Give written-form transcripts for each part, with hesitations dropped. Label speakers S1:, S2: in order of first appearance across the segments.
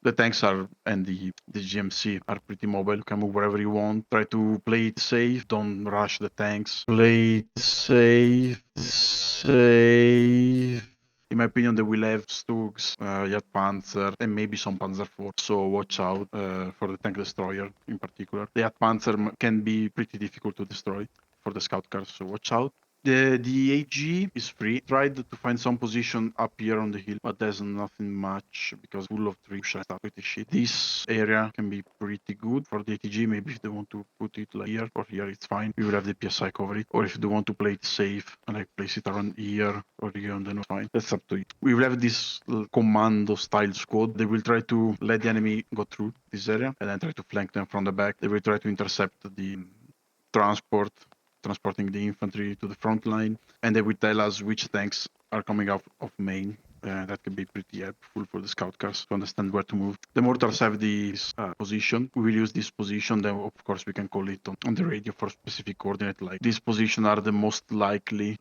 S1: The tanks are and the GMC are pretty mobile. You can move wherever you want. Try to play it safe. Don't rush the tanks. Play it safe. Safe. In my opinion, they will have Stugs, Jet Panzer, and maybe some Panzer IV. So watch out for the tank destroyer in particular. The Jet Panzer can be pretty difficult to destroy for the scout cars, so watch out. The AG is free. Tried to find some position up here on the hill, but there's nothing much because full of trees and stuff pretty shit. This area can be pretty good for the ATG. Maybe if they want to put it like here or here, it's fine. We will have the PSI cover it. Or if they want to play it safe and like place it around here or here on the north, fine. That's up to you. We will have this commando style squad. They will try to let the enemy go through this area and then try to flank them from the back. They will try to intercept the transporting the infantry to the front line, and they will tell us which tanks are coming out of main. That can be pretty helpful for the scout cars to understand where to move. The mortars have this position. We will use this position. Then, of course, we can call it on the radio for specific coordinate. Like this position are the most likely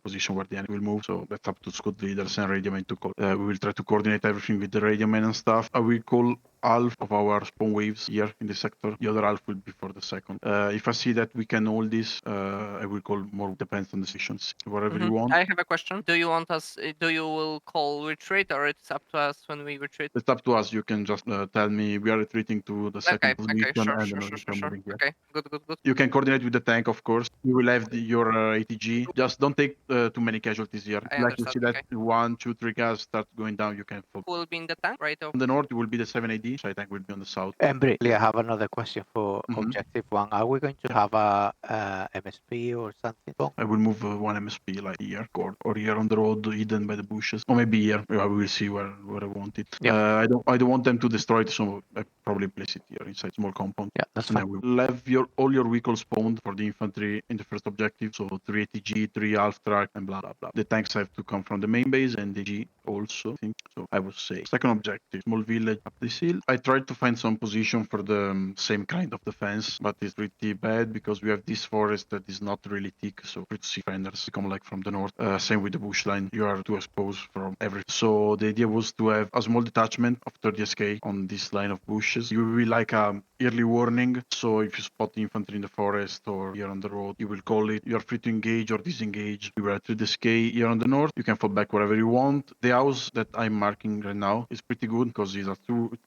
S1: position where the enemy will move. So that's up to squad leaders and radio men to call. We will try to coordinate everything with the radio men and stuff. I will call half of our spawn waves here in the sector. The other half will be for the second. If I see that we can hold this, I will call more. Depends on the decisions. Whatever you want.
S2: I have a question. Do you want us? Do you will call retreat, or it's up to us when we retreat?
S1: It's up to us. You can just tell me we are retreating to the second position,
S2: Sure,
S1: and
S2: sure,
S1: then
S2: sure,
S1: we
S2: sure,
S1: are
S2: sure.
S1: moving here.
S2: Okay, good, good, good.
S1: You can coordinate with the tank, of course. You will have your ATG. Just don't take too many casualties here.
S2: I
S1: Like you
S2: understand,
S1: see that 1, 2, 3 guys start going down, you can fall.
S2: Who will be in the tank, right?
S1: On the north, it will be the 7AD. Shy tank will be on the south.
S3: Embry, I have another question for
S1: Mhm.
S3: Objective 1. Are we going to
S1: Yeah.
S3: have a MSP or something?
S1: I will move one MSP like here, or here on the road, hidden by the bushes, or maybe here. I will see where I want it.
S3: Yeah.
S1: I don't want them to destroy it, so I probably place it here inside small compound.
S3: Yeah, that's
S1: And
S3: fine.
S1: I will have all your vehicles spawned for the infantry in the first objective. So 3 ATG, 3 half track, and blah blah blah. The tanks have to come from the main base and the G also. I think so. I would say second objective, small village up this hill. I tried to find some position for the same kind of defense, but it's pretty bad because we have this forest that is not really thick, so pretty defenders come like from the north. Same with the bush line. You are too exposed from everything. So the idea was to have a small detachment of 30 SK on this line of bushes. You will be like a early warning. So if you spot infantry in the forest or here on the road, you will call it. You are free to engage or disengage. You are at 30 SK here on the north. You can fall back wherever you want. The house that I'm marking right now is pretty good because it's a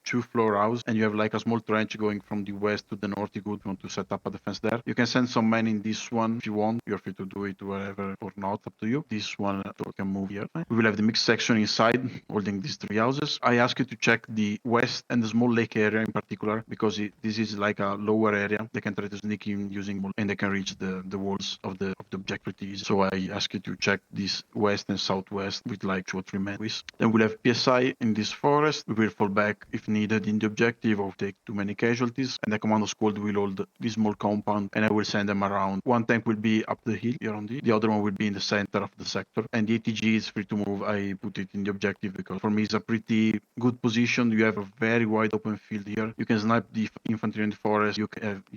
S1: two-floor house, and you have like a small trench going from the west to the north. You could want to set up a defense there. You can send some men in this one if you want. You're free to do it wherever or not, up to you. This one can move here. We will have the mixed section inside holding these 3 houses. I ask you to check the west and the small lake area in particular because this is like a lower area. They can try to sneak in using and they can reach the walls of the objective. So I ask you to check this west and southwest with like 2 or 3 men. Then we'll have PSI in this forest. We will fall back if needed in the objective or take too many casualties, and the commando squad will hold this small compound, and I will send them around. One tank will be up the hill here on the other one will be in the center of the sector, and the ATG is free to move. I put it in the objective because for me it's a pretty good position. You have a very wide open field here. You can snipe the infantry in the forest. You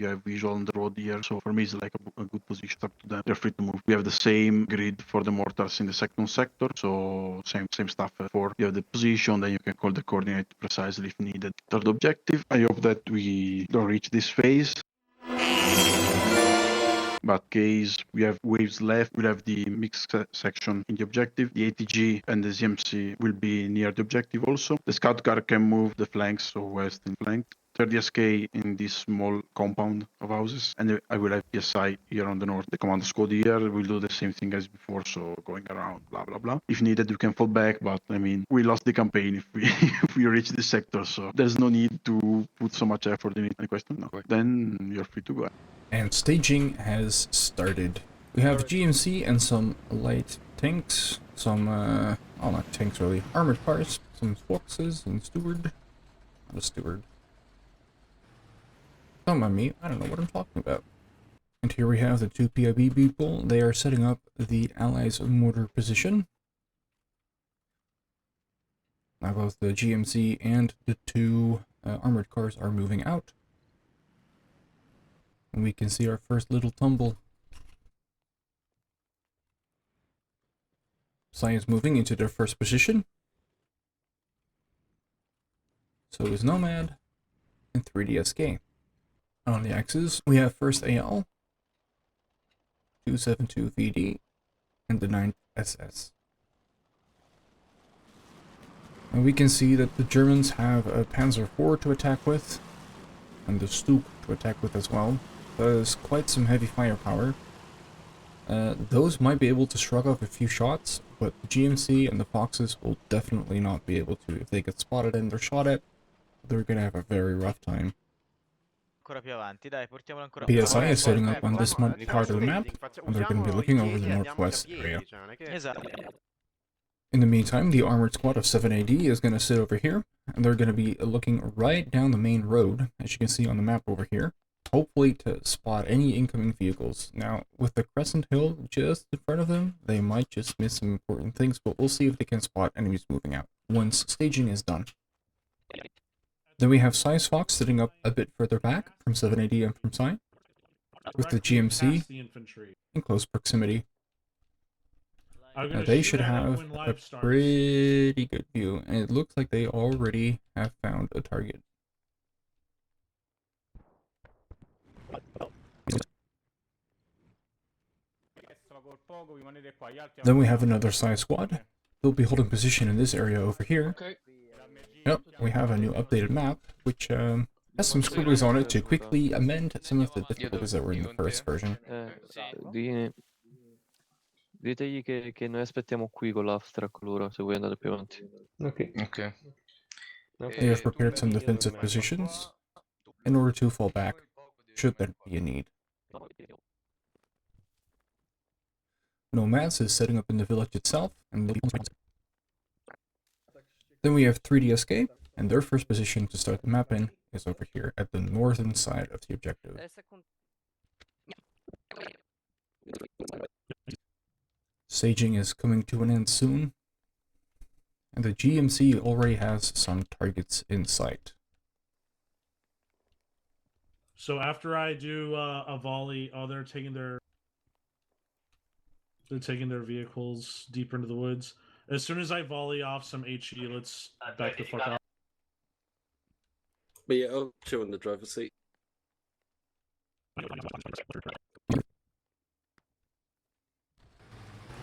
S1: have visual on the road here. So for me it's like a good position. Up to them. They're free to move. We have the same grid for the mortars in the second sector. So same stuff for you have the position. Then you can call the coordinate precisely if needed. Third objective. I hope that we don't reach this phase. But case we have waves left, we'll have the mixed section in the objective. The ATG and the ZMC will be near the objective also. The scout car can move the flanks, so west and flank. 30 SK in this small compound of houses, and I will have PSI here on the north. The command squad here will do the same thing as before, so going around, blah blah blah. If needed, you can fall back, but I mean, we lost the campaign if we if we reach this sector, so there's no need to put so much effort in it. Any question? No. Then you're free to go.
S4: And staging has started. We have GMC and some light tanks, some, oh, not tanks really, armored cars, some foxes and steward. Not a steward. Don't mind me, I don't know what I'm talking about. And here we have the 2 PIB people. They are setting up the Allies' mortar position. Now both the GMC and the 2 armored cars are moving out. And we can see our first little tumble. Science moving into their first position. So is Nomad and 3DSK. On the X's, we have first AL, 272 VD, and the 9th SS. And we can see that the Germans have a Panzer IV to attack with, and the Stuke to attack with as well. There's quite some heavy firepower. Those might be able to shrug off a few shots, but the GMC and the Foxes will definitely not be able to. If they get spotted and they're shot at, they're gonna have a very rough time. PSI is setting up on this part of the map, and they're going to be looking over the northwest area. In the meantime, the armored squad of 7AD is going to sit over here, and they're going to be looking right down the main road, as you can see on the map over here, hopefully to spot any incoming vehicles. Now, with the Crescent Hill just in front of them, they might just miss some important things, but we'll see if they can spot enemies moving out once staging is done. Then we have Size Fox sitting up a bit further back from 7AD and from Psy, with the GMC in close proximity. Now they should have a pretty good view, and it looks like they already have found a target. Then we have another Size squad. They'll be holding position in this area over here. Yep, we have a new updated map, which has some squiggles on it to quickly amend some of the difficulties that were in the first version.
S5: Ditegli che noi aspettiamo qui con l'Aftrac loro, se vuoi andare più avanti.
S6: Ok.
S4: They have prepared some defensive positions in order to fall back, should there be a need. Nomads is setting up in the village itself, and then we have 3DSK, and their first position to start the map in is over here at the northern side of the objective. Staging is coming to an end soon, and the GMC already has some targets in sight.
S7: So after I do a volley, they're taking their vehicles deeper into the woods. As soon as I volley off some HE, let's back the fuck off.
S8: But yeah, I'll chill in the driver's seat.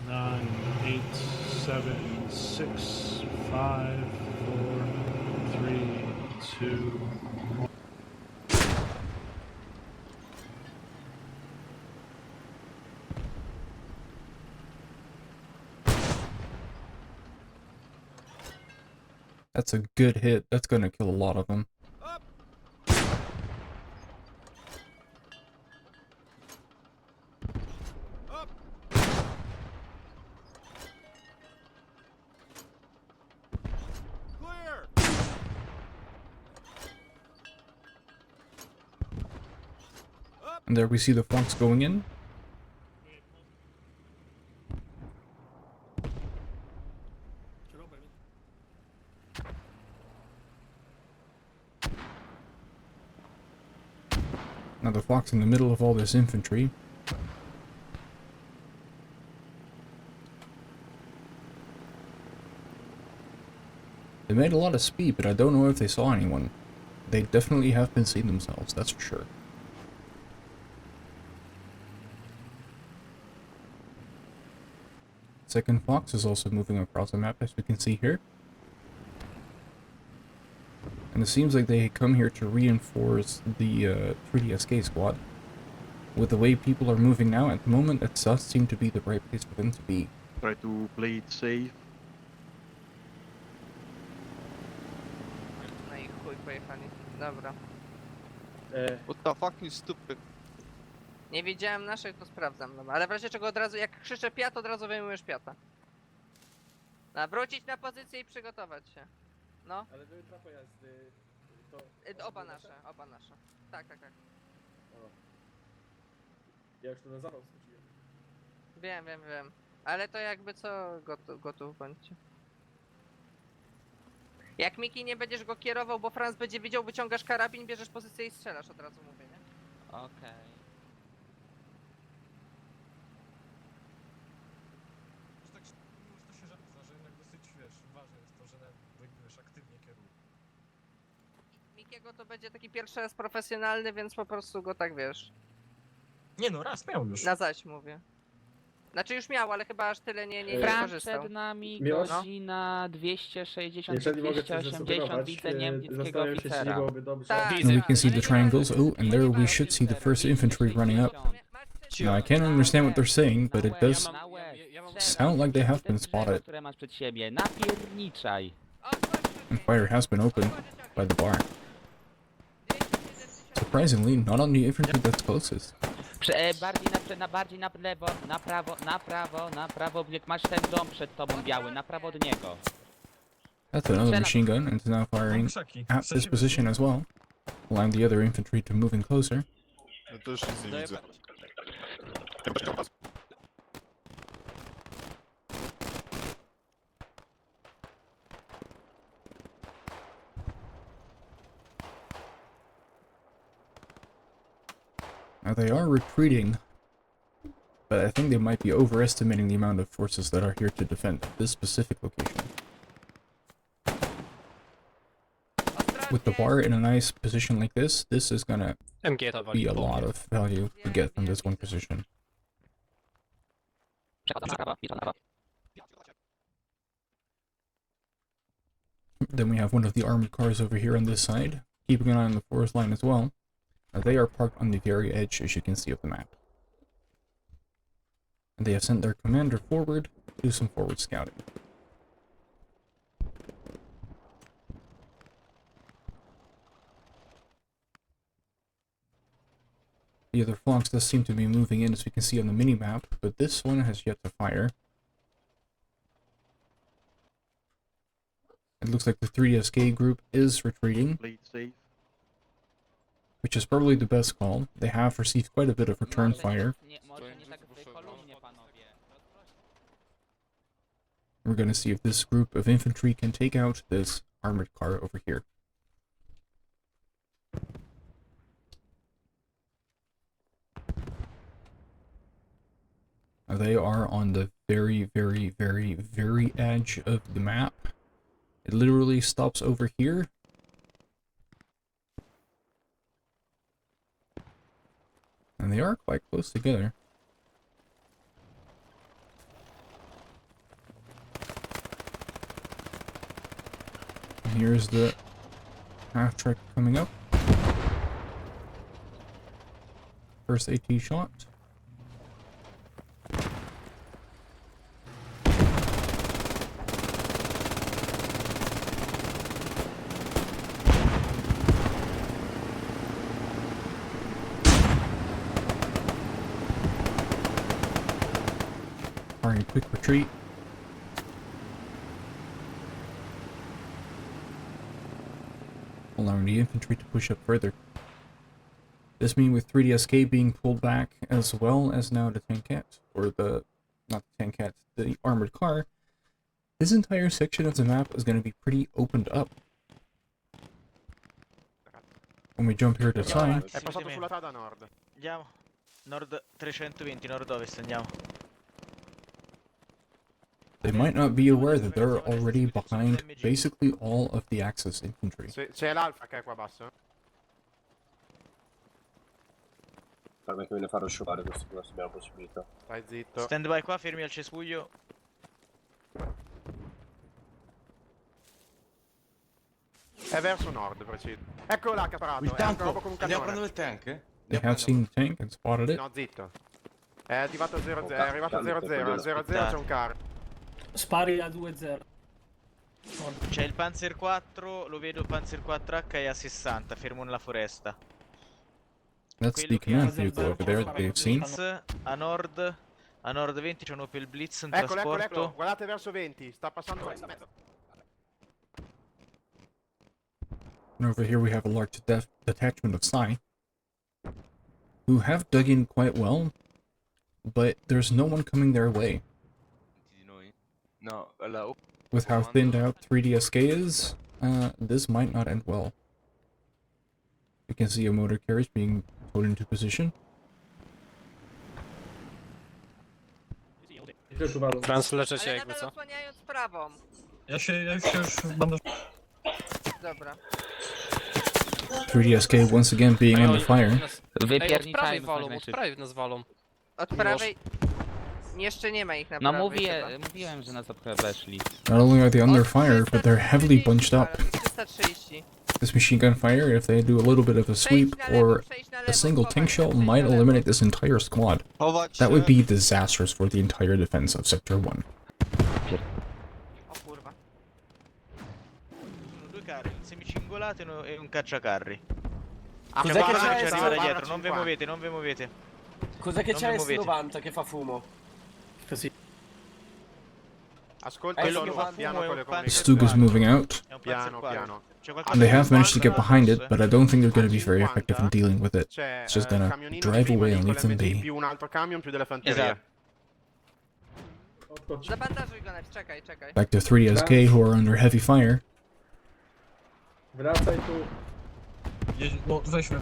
S7: 9, 8, 7, 6, 5, 4, 3, 2, 1.
S4: That's a good hit. That's gonna kill a lot of them. And there we see the Fox going in. Now the Fox in the middle of all this infantry. They made a lot of speed, but I don't know if they saw anyone. They definitely have been seeing themselves, that's for sure. Second Fox is also moving across the map, as we can see here. And it seems like they come here to reinforce the 3DSK squad. With the way people are moving now, at the moment, it does seem to be the right place for them to be.
S1: Try to play it safe.
S2: No i chuj, pojechali. Dobra.
S6: What the fuck, you stupid?
S2: Nie widziałem naszych, to sprawdzam. Dobra. Ale w razie czego od razu, jak krzyczę piat, od razu wyjmujesz piata. Wrócić na pozycję i przygotować się. No.
S8: Ale były dwa pojazdy.
S2: Oba nasze, oba nasze. Tak, tak, tak.
S8: Ja już to na zawał schodziłem.
S2: Wiem. Ale to jakby co, gotów bądźcie. Jak Miki nie będziesz go kierował, bo Franz będzie widział, wyciągasz karabin, bierzesz pozycję i strzelasz, od razu mówię, nie?
S5: Okej.
S9: To się rzadko zdarza, jednak dosyć, ważne jest to, że reagujesz aktywnie kierujesz.
S2: Nikiego to będzie taki pierwszy raz profesjonalny, więc po prostu go tak wiesz.
S9: Nie no, raz miał już.
S2: Na zaś mówię. Znaczy już miał, ale chyba aż tyle nie
S10: Frank
S2: korzystał.
S10: przed nami
S8: Miłosz?
S10: godzina 260,
S8: Jeżeli mogę coś
S10: 280,
S8: zasugerować,
S10: widzę niemieckiego
S8: zastanawiam się, czy nie
S10: oficera.
S8: byłoby dobrze.
S2: Tak.
S4: Now we can see the triangles. Oh, and there we should see the first infantry running up. Now I can't understand what they're saying, but it does sound like they have been spotted,
S10: Które masz przed siebie, napierniczaj.
S4: and fire has been opened by the bar. Surprisingly, not on the infantry that's closest.
S10: Bardziej na lewo, na prawo, jak masz ten dom przed tobą biały, na prawo od niego.
S4: That's another machine gun, and it's now firing
S9: Krzaki.
S4: at this position as well, allowing the other infantry to move in closer.
S6: Ja też nic nie widzę.
S4: Now they are retreating, but I think they might be overestimating the amount of forces that are here to defend this specific location. With the bar in a nice position like this is gonna be a lot of value to get from this one position. Then we have one of the armored cars over here on this side, keeping an eye on the forest line as well. They are parked on the very edge, as you can see, of the map. And they have sent their commander forward to do some forward scouting. The other flanks does seem to be moving in, as we can see on the mini-map, but this one has yet to fire. It looks like the 3SK group is retreating,
S1: Play it safe.
S4: which is probably the best call. They have received quite a bit of return fire. We're going to see if this group of infantry can take out this armored car over here. Now they are on the very edge of the map. It literally stops over here. And they are quite close together. And here's the half track coming up. First AT shot. Firing a quick retreat. Allowing the infantry to push up further. This means with 3DSK being pulled back, as well as now the tankette, or the, not the tankette, the armored car, this entire section of the map is going to be pretty opened up. When we jump here to sign,
S3: È passato sulla strada nord. Andiamo. Nord 320, nord-ovest, andiamo.
S4: they might not be aware that they're already behind basically all of the Axis infantry.
S3: C'è l'Alfa che è qua basso.
S8: Per me che viene a fare sciopare questo qua, se abbiamo possibilità.
S3: Stai zitto. Stand by qua, fermi al cespuglio. È verso nord, preciso. Eccolo là, caparato.
S6: Il tank!
S3: Con un
S6: Andiamo a
S3: cannone.
S6: prendere il tank?
S4: They have seen the tank and spotted it.
S3: No, zitto. È attivato 0-0, è arrivato 0-0, a 0-0 c'è un carro.
S9: Spari a 2-0.
S3: C'è il Panzer 4, lo vedo Panzer 4H è a 60, fermo nella foresta.
S4: That's the command vehicle over there that they've seen.
S3: Blitz, a nord 20 c'è un Opel Blitz, un
S11: Eccolo,
S3: trasporto.
S11: eccolo, guardate verso 20, sta passando verso mezzo.
S4: And over here we have a large detachment of Psy, who have dug in quite well, but there's no one coming their way.
S6: No,
S4: With how thinned out 3DSK is, this might not end well. You can see a motor carriage being put into position.
S2: Trans leczę się jakby co. Osłaniając prawą.
S9: Ja już będę...
S2: Dobra.
S4: 3DSK once again being under fire.
S10: Wypierniczają
S2: nas walą. Od prawej... Jeszcze nie ma ich na
S10: No
S2: prawej
S10: mówiłem, że nas od weszli.
S4: Not only are they under fire, but they're heavily bunched up.
S2: 330.
S4: This machine gun fire, if they do a little bit of a sweep or a single tank shell, might eliminate this entire squad. That would be disastrous for the entire defense of Sector 1.
S2: O kurwa.
S3: Due carri, un semicingolato e un cacciacarri.
S11: Cos'è
S3: C'è
S11: che
S3: qualcuno
S11: c'è?
S3: che ci arriva da
S11: Guarda,
S3: dietro, non vi
S11: 50.
S3: muovete, non vi muovete.
S11: Cos'è che
S3: Non
S11: c'è
S3: vi muovete.
S11: S90 che fa fumo?
S9: Così.
S8: Ascolta,
S11: Quello
S8: sono
S11: che fa
S8: piano
S3: fumo
S8: con
S3: è
S8: le
S3: un panzer
S4: Stug is moving out,
S3: È un panzer
S8: Piano,
S3: 4.
S8: piano.
S3: C'è
S4: and
S3: qualcosa
S4: they
S3: che
S4: have managed to get
S3: guarda
S4: behind it,
S3: addosso,
S4: but I don't think they're going to be very effective in dealing with it.
S8: C'è
S4: It's just
S8: il
S4: gonna
S8: camionino
S4: drive
S8: prima
S4: away
S8: lì
S4: and
S8: con
S4: leave them
S8: l'MG
S4: be.
S8: più un altro camion più delle fanterie.
S3: Esatto.
S2: Zabandażuj go, czekaj.
S4: Back to 3DSK, who are under heavy fire.
S9: Wracaj tu. No, weźmy.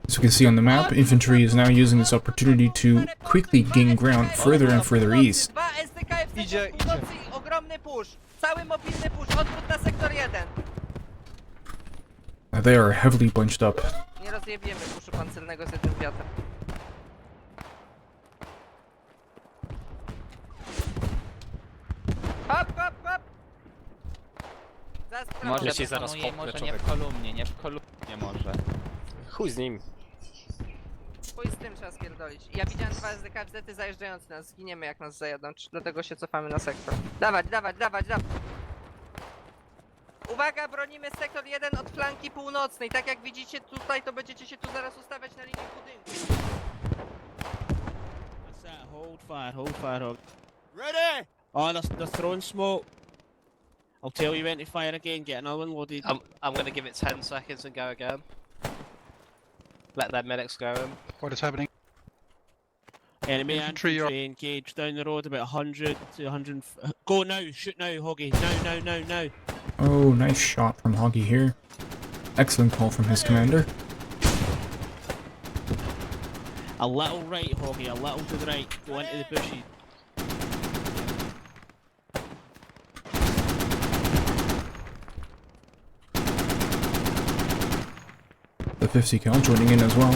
S4: As you can see on the map, infantry is now using this opportunity to quickly gain ground further and further east.
S2: 2 SDKF z północy i ogromny push. Cały mobilny push, odwrót na sektor 1.
S4: They are heavily bunched up.
S2: Nie rozjebiemy puszu pancernego z jednym wiatrem. Hop!
S10: Może planuję, może nie w kolumnie może.
S8: Chuj z nim.
S2: Chuj z tym trzeba spierdolić. Ja widziałem 2 SDKFZ zajeżdżające nas, zginiemy jak nas zajadą, dlatego się cofamy na sektor. Dawać. Uwaga, bronimy sektor 1 od flanki północnej. Tak jak widzicie tutaj, to będziecie się tu zaraz ustawiać na linii budynku.
S9: Hold fire.
S11: Ready!
S9: Oh, they're throwing smoke. I'll tell you when to fire again, get another one loaded.
S11: I'm gonna give it 10 seconds and go again. Let their medics go in.
S1: What is happening?
S9: Enemy
S1: Infantry
S9: infantry engaged down the road about 100 to 100. Go now, shoot now, Hoggy. Now.
S4: Oh, nice shot from Hoggy here. Excellent call from his commander.
S9: A little right, Hoggy, a little to the right. Go into the bushes.
S4: The 50 cal joining in as well.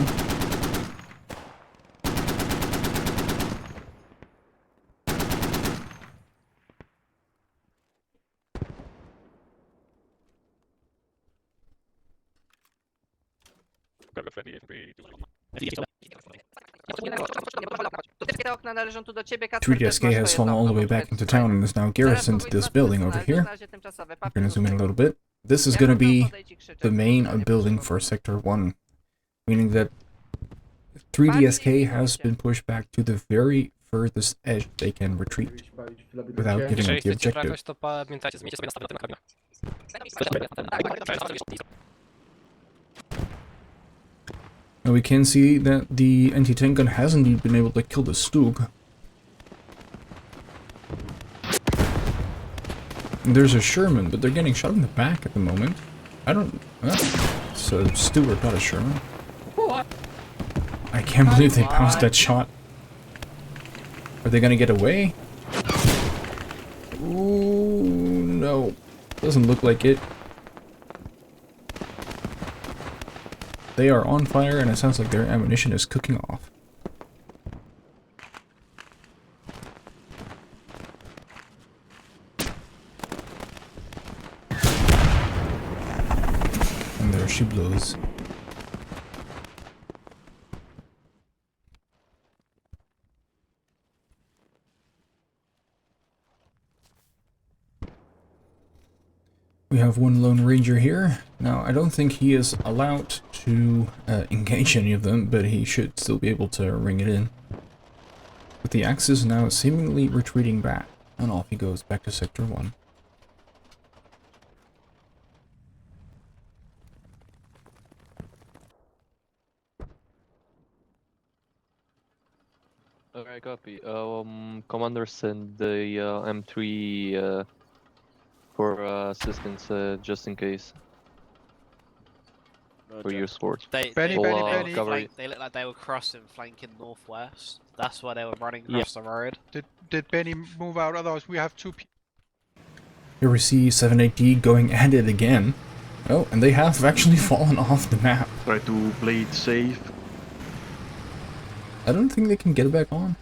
S2: Te okna należą tu do ciebie,
S4: 3DSK has fallen all the way back into town and is now garrisoned this building over here. We're gonna zoom in a little bit. This is gonna be the main building for Sector 1, meaning that 3DSK has been pushed back to the very furthest edge they can retreat without giving up the objective.
S11: to pamiętajcie, zmieńcie sobie nastawienie na kamień.
S4: Now we can see that the anti-tank gun has indeed been able to kill the Stug. There's a Sherman, but they're getting shot in the back at the moment. I don't... it's a Stewart, not a Sherman. I can't believe they bounced that shot. Are they gonna get away? Ooh, no. Doesn't look like it. They are on fire, and it sounds like their ammunition is cooking off. And there she blows. We have one Lone Ranger here. Now, I don't think he is allowed to engage any of them, but he should still be able to ring it in. But the Axis now seemingly retreating back, and off he goes back to Sector 1.
S5: Alright, copy. Commander send the M3 for assistance, just in case. For your sports.
S11: They look like they were crossing, flanking northwest. That's why they were running across the road.
S1: Did Benny move out? Otherwise, we have two people.
S4: Here we see 78D going at it again. Oh, and they have actually fallen off the map.
S1: Try to play it safe.
S4: I don't think they can get back on.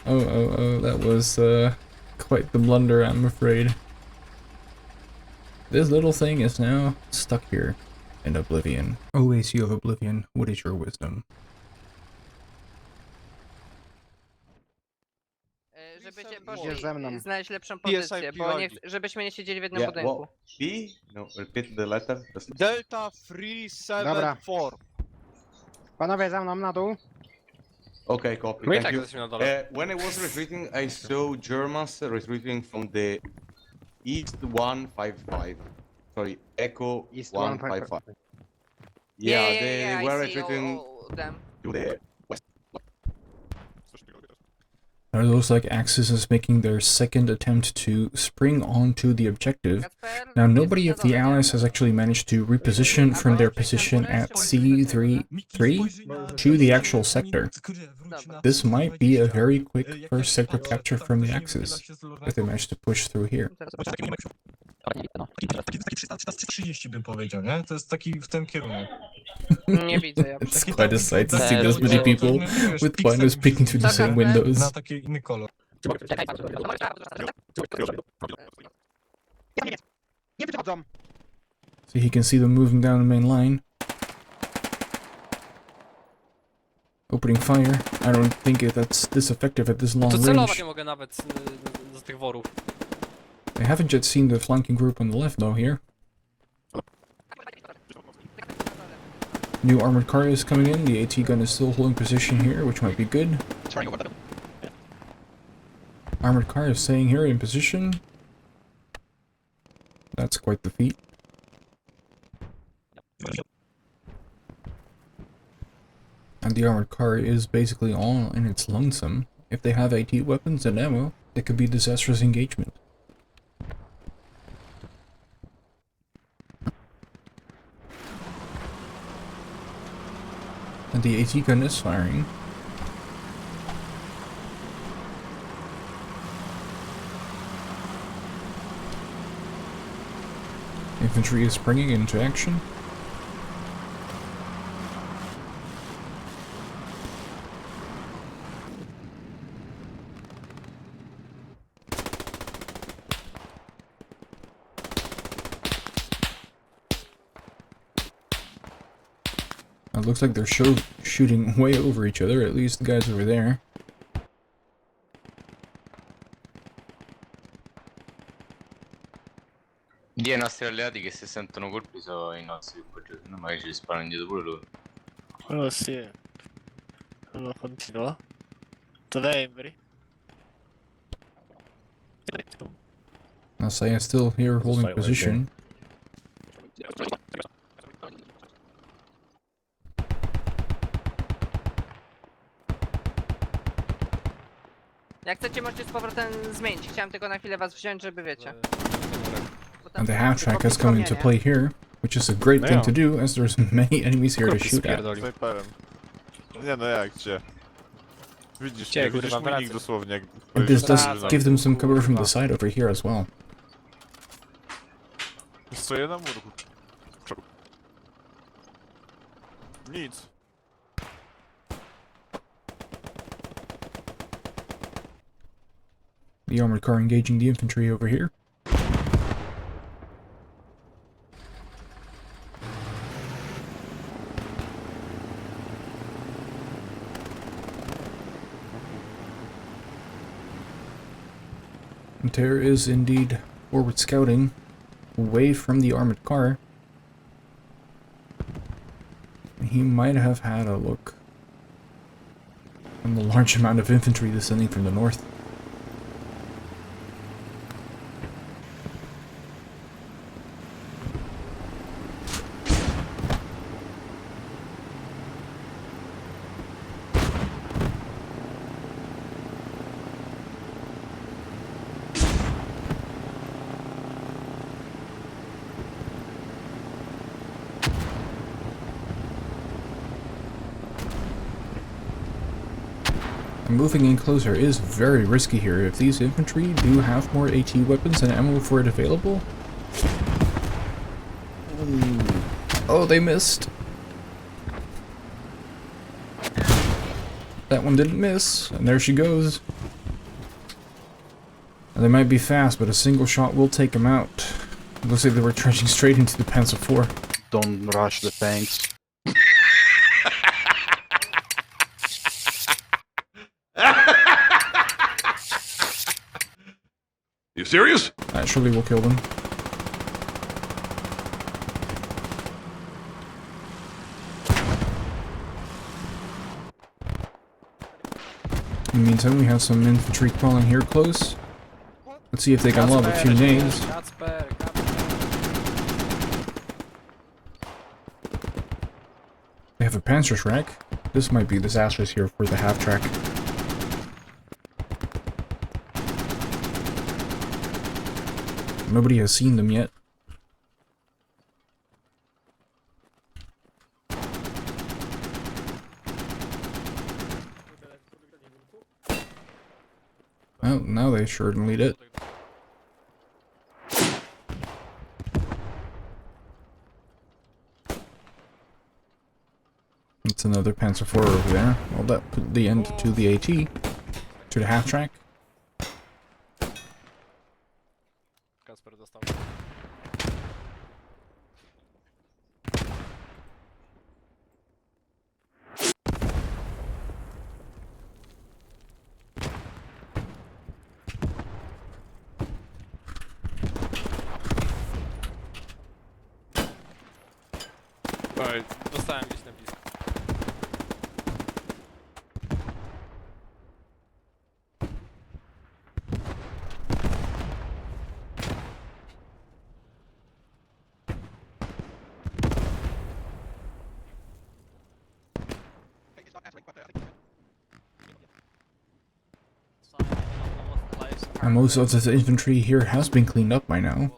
S4: Oh, that was quite the blunder, I'm afraid. This little thing is now stuck here in Oblivion. OAC of Oblivion, what is your wisdom?
S2: Żebyście
S6: Idzie
S2: poszli
S6: ze mną.
S2: znaleźć lepszą pozycję, bo nie, żebyśmy nie siedzieli w jednym budynku.
S12: P? No, repeat the letter.
S6: Delta 374. Panowie, za mną na dół.
S12: Okay, copy.
S11: My i
S12: Thank
S11: tak
S12: you.
S11: jesteśmy na dole.
S12: When I was retreating, I saw Germans retreating from the East 155. Sorry, Echo
S6: East
S12: 155. Yeah, they were
S2: I see
S12: retreating
S2: all them.
S12: to the west.
S4: Are those like Axis is making their second attempt to spring onto the objective?
S2: Kacper,
S4: Now, nobody
S2: jesteś
S4: of the
S2: na dole,
S4: allies has actually managed to reposition from their position at C3 to the actual sector. This might be a very quick first sector capture from the Axis, if they manage to push through here.
S6: Taki 330 bym powiedział, nie? To jest taki w tym kierunku.
S2: Nie widzę ja.
S4: It's quite a sight to see this many people with binders peeking through the same windows.
S6: Na taki inny kolor. Nie wychodzą.
S4: So he can see them moving down the main line. Opening fire. I don't think that's this effective at this long
S11: To celować
S4: range.
S11: nie mogę nawet z tych worów.
S4: I haven't yet seen the flanking group on the left though here. New armored car is coming in. The AT gun is still holding position here, which might be good. Armored car is staying here in position. That's quite the feat. And the armored car is basically all in its lonesome. If they have AT weapons and ammo, it could be disastrous engagement. And the AT gun is firing. Infantry is springing into action. It looks like they're shooting way over each other, at least the guys over there.
S12: I nostri alleati che se sentono colpi sono i nostri appoggiati, no? Magari ci sparano indietro pure loro.
S11: Oh sì. Allora continua. Dov'è Embry?
S4: Saya is still here holding position.
S2: Jak chcecie, możecie z powrotem zmienić. Chciałem tylko na chwilę was wziąć, żeby wiecie.
S4: And the half track has come into play here, which is a great thing to do, as there's many enemies here to shoot at.
S6: Snajperem. Nie no jak, gdzie? Widzisz,
S11: Gdzie,
S6: nie, widzisz
S11: kurwa,
S6: mój nick
S11: wracam.
S6: dosłownie. Jak
S4: And this does
S6: pojedziesz
S4: give them some cover from the side over here as well.
S6: Stoję na murku. Nic.
S4: The armored car engaging the infantry over here. And there is indeed forward scouting away from the armored car. He might have had a look on the large amount of infantry descending from the north. And moving in closer is very risky here. If these infantry do have more AT weapons and ammo for it available... Ooh. Oh, they missed! That one didn't miss, and there she goes. And they might be fast, but a single shot will take them out. It looks like they were trenching straight into the Panzer IV.
S1: Don't rush the tanks.
S13: You serious?
S4: That surely will kill them. In the meantime, we have some infantry crawling here close. Let's see if they can lob a few nades. They have a Panzerschreck. This might be disastrous here for the half-track. Nobody has seen them yet. Oh, now they certainly did. It's another Panzer IV over there. Well, that put the end to the AT. To the half-track.
S14: Oj, dostałem gdzieś na blisko.
S4: And most of the infantry here has been cleaned up by now.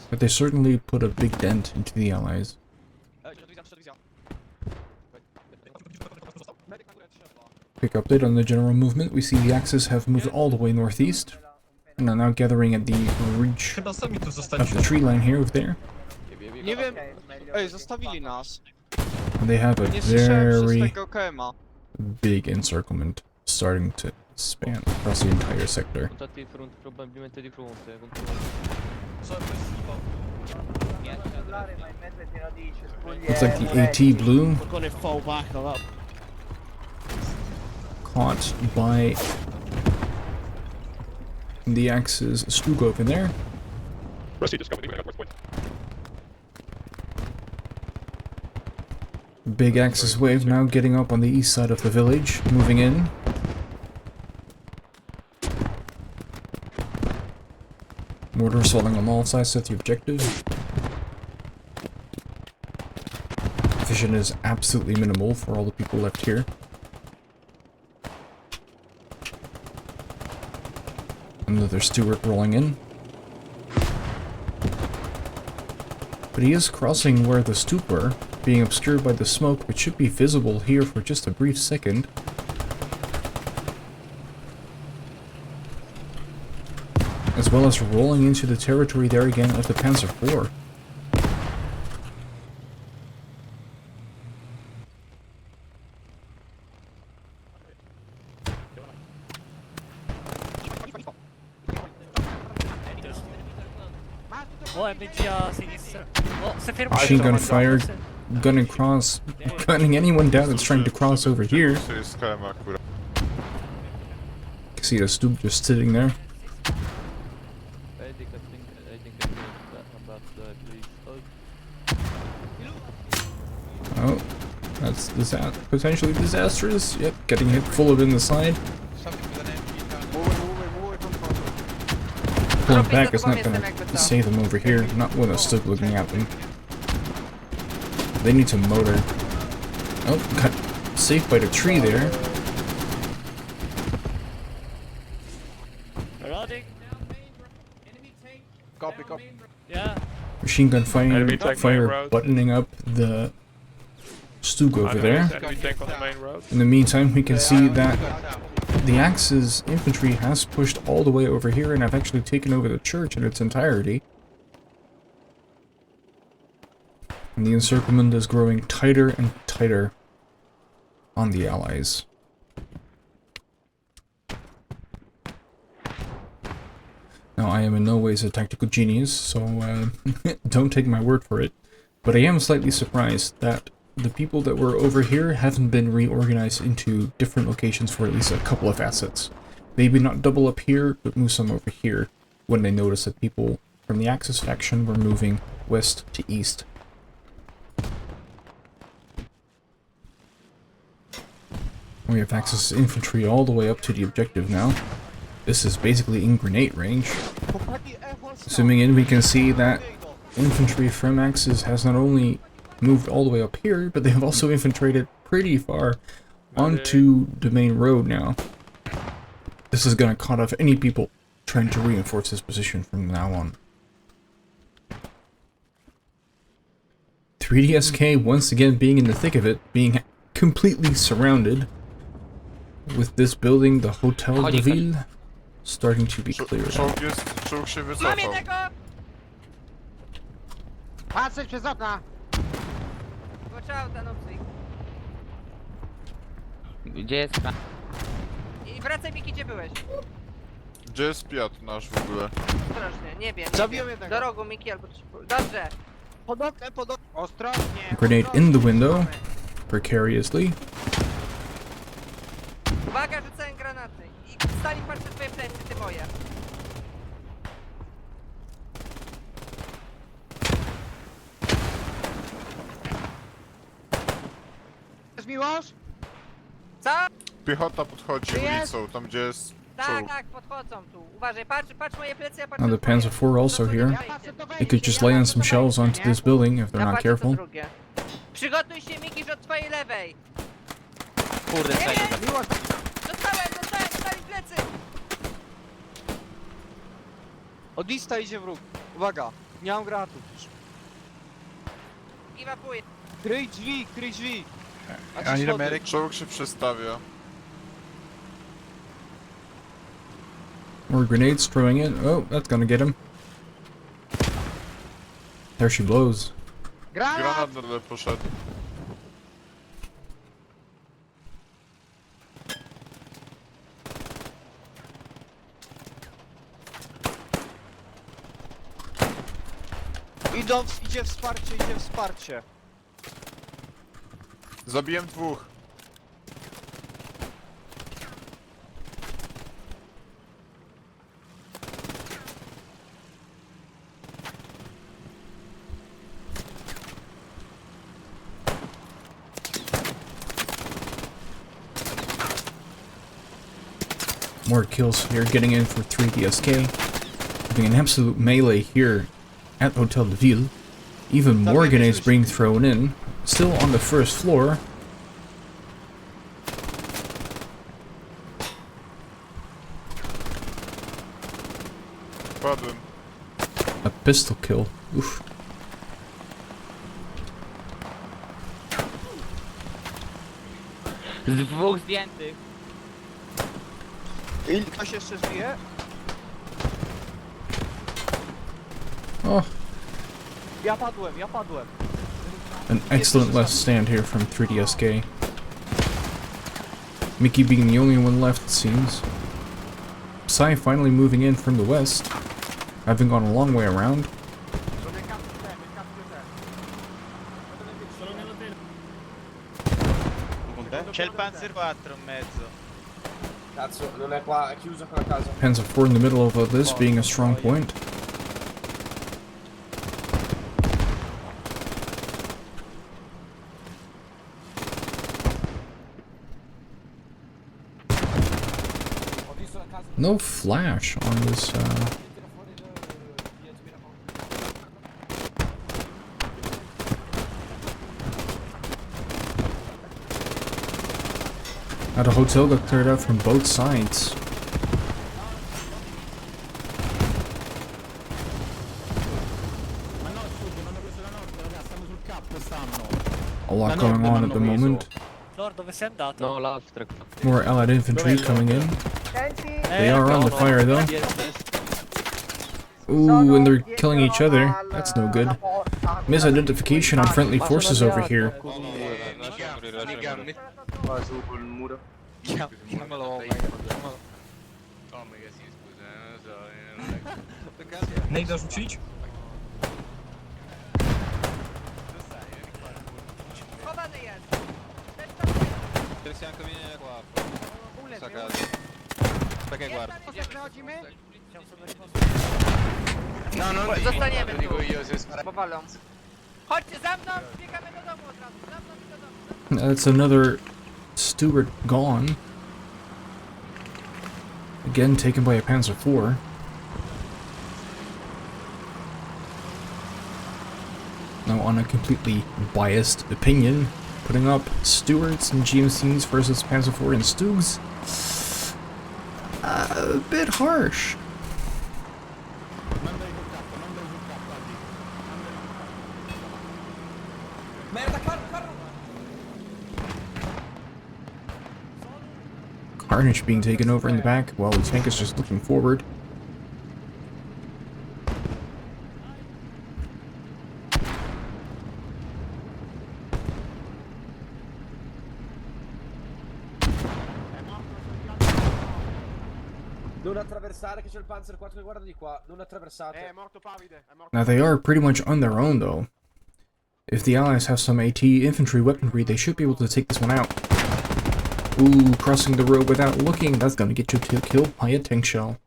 S4: But they certainly put a big dent into the Allies. Quick update on the general movement. We see the Axis have moved all the way northeast. And are now gathering at the reach of the tree line here over there.
S14: Nie wiem. Ej, zostawili nas.
S4: And they have a
S14: Nie słyszałem przez
S4: very
S14: tego KM-a.
S4: big encirclement starting to span across the entire sector.
S5: Probabilmente di fronte.
S4: Looks like the AT blue
S9: We're gonna fall back a lot.
S4: caught by the Axis Stugov in there. Big Axis wave now getting up on the east side of the village, moving in. Mortar assaulting on all sides of the objective. Vision is absolutely minimal for all the people left here. Another Stuart rolling in. But he is crossing where the stoop were, being obscured by the smoke, which should be visible here for just a brief second. As well as rolling into the territory there again of the Panzer IV. Machine gun fire, gunning cross, gunning anyone down that's trying to cross over here. See a stoop just sitting there. Oh, that's potentially disastrous. Yep, getting hit full of in the side. Pulling back is not gonna save them over here, not when a stoop looking at them. They need to motor. Oh, got safe by the tree there.
S14: Copy, copy.
S9: Yeah.
S4: Machine gun fire buttoning up the Stug over there.
S14: Enemy tank on the main road.
S4: In the meantime, we can see that the Axis infantry has pushed all the way over here and have actually taken over the church in its entirety. And the encirclement is growing tighter and tighter on the Allies. Now, I am in no ways a tactical genius, so don't take my word for it. But I am slightly surprised that the people that were over here haven't been reorganized into different locations for at least a couple of assets. Maybe not double up here, but move some over here when they noticed that people from the Axis faction were moving west to east. We have Axis infantry all the way up to the objective now. This is basically in grenade range. Zooming in, we can see that infantry from Axis has not only moved all the way up here, but they have also infiltrated pretty far onto the main road now. This is going to cut off any people trying to reinforce this position from now on. 3DSK once again being in the thick of it, being completely surrounded. With this building, the Hotel de Ville, starting to be cleared.
S6: Czołg się wycofał.
S10: Patrzeć przez okna!
S2: Watch out, Anopsy.
S10: Gdzie jest?
S2: I wracaj, Miki, gdzie byłeś?
S6: Gdzie jest Piotr nasz w ogóle?
S2: Ostrożnie, nie wiem.
S14: Zabiłem jednego.
S2: Do rogu, Miki, albo... Dobrze.
S14: Pod oknem, pod oknem.
S10: Ostrożnie!
S4: Grenade in the window, precariously.
S2: Uwaga, rzucałem granaty. I Stalin, patrz na twoje plecy, ty moje.
S10: Jest Miłosz?
S2: Co?
S6: Piechota podchodzi ulicą, tam gdzie jest
S2: Tak,
S6: czołg.
S2: tak, podchodzą tu. Uważaj, patrz moje plecy, ja patrzę
S4: Now the
S2: na twoje.
S4: Panzer IV also here. They could just lay on some shells onto this building if they're
S2: Ja
S4: not
S2: patrzę, co
S4: careful.
S2: drugie. Przygotuj się, Miki, od twojej lewej.
S3: Kurde,
S2: Nie,
S3: czekaj.
S2: dostali plecy.
S14: Od lista idzie wróg. Uwaga, nie mam granatów już.
S2: Ewakuuj.
S14: Kryj drzwi, kryj drzwi.
S6: A ile Merek? Czołg się przestawia.
S4: More grenades throwing in. Oh, that's gonna get him. There she blows.
S6: Granat na dole poszedł.
S14: Idzie wsparcie, idzie wsparcie.
S6: Zabiłem dwóch.
S4: More kills here, getting in for 3DSK. Having an absolute melee here at Hotel de Ville. Even more grenades being thrown in. Still on the first floor.
S6: Padłem.
S4: A pistol kill. Oof.
S10: Z dwóch zdjętych.
S14: Ktoś jeszcze żyje?
S4: Oh,
S14: Ja padłem.
S4: an excellent last stand here from 3DSK. Mickey being the only one left, it seems. Psy finally moving in from the west, having gone a long way around.
S3: C'è il Panzer 4 in mezzo.
S8: Cazzo, non è qua, è chiusa quella casa.
S4: Panzer IV in the middle of this being a strong point. No flash on this, Now the hotel got cleared out from both sides. a lot going on at the moment.
S11: Lord, dove sei andato?
S5: No, l'Abstract.
S4: More allied infantry coming in. They are on the fire though. Ooh, and they're killing each other. That's no good. Misidentification on friendly forces over here.
S8: Qua su col muro.
S12: Chiamalo.
S14: Nee, dat is ucciso.
S2: Schowany jest!
S12: Krystianko mnie qua. Questa casa. Aspetta che guardo. No, non
S2: Zostaniemy tu,
S12: dico io se
S2: bo walą. Chodźcie za mną, biegamy do domu od razu, za mną i do domu.
S4: That's another Stuart gone. Again taken by a Panzer IV. Now on a completely biased opinion, putting up Stuarts and GMCs versus Panzer IV and Stugs. A bit harsh. Carnage being taken over in the back while the tank is just looking forward.
S8: Non attraversare che c'è il Panzer 4 che guarda di qua. Non attraversate. È morto Pavide. È morto.
S4: Now they are pretty much on their own though. If the Allies have some AT infantry weaponry, they should be able to take this one out. Ooh, crossing the road without looking, that's gonna get you killed by a tank shell.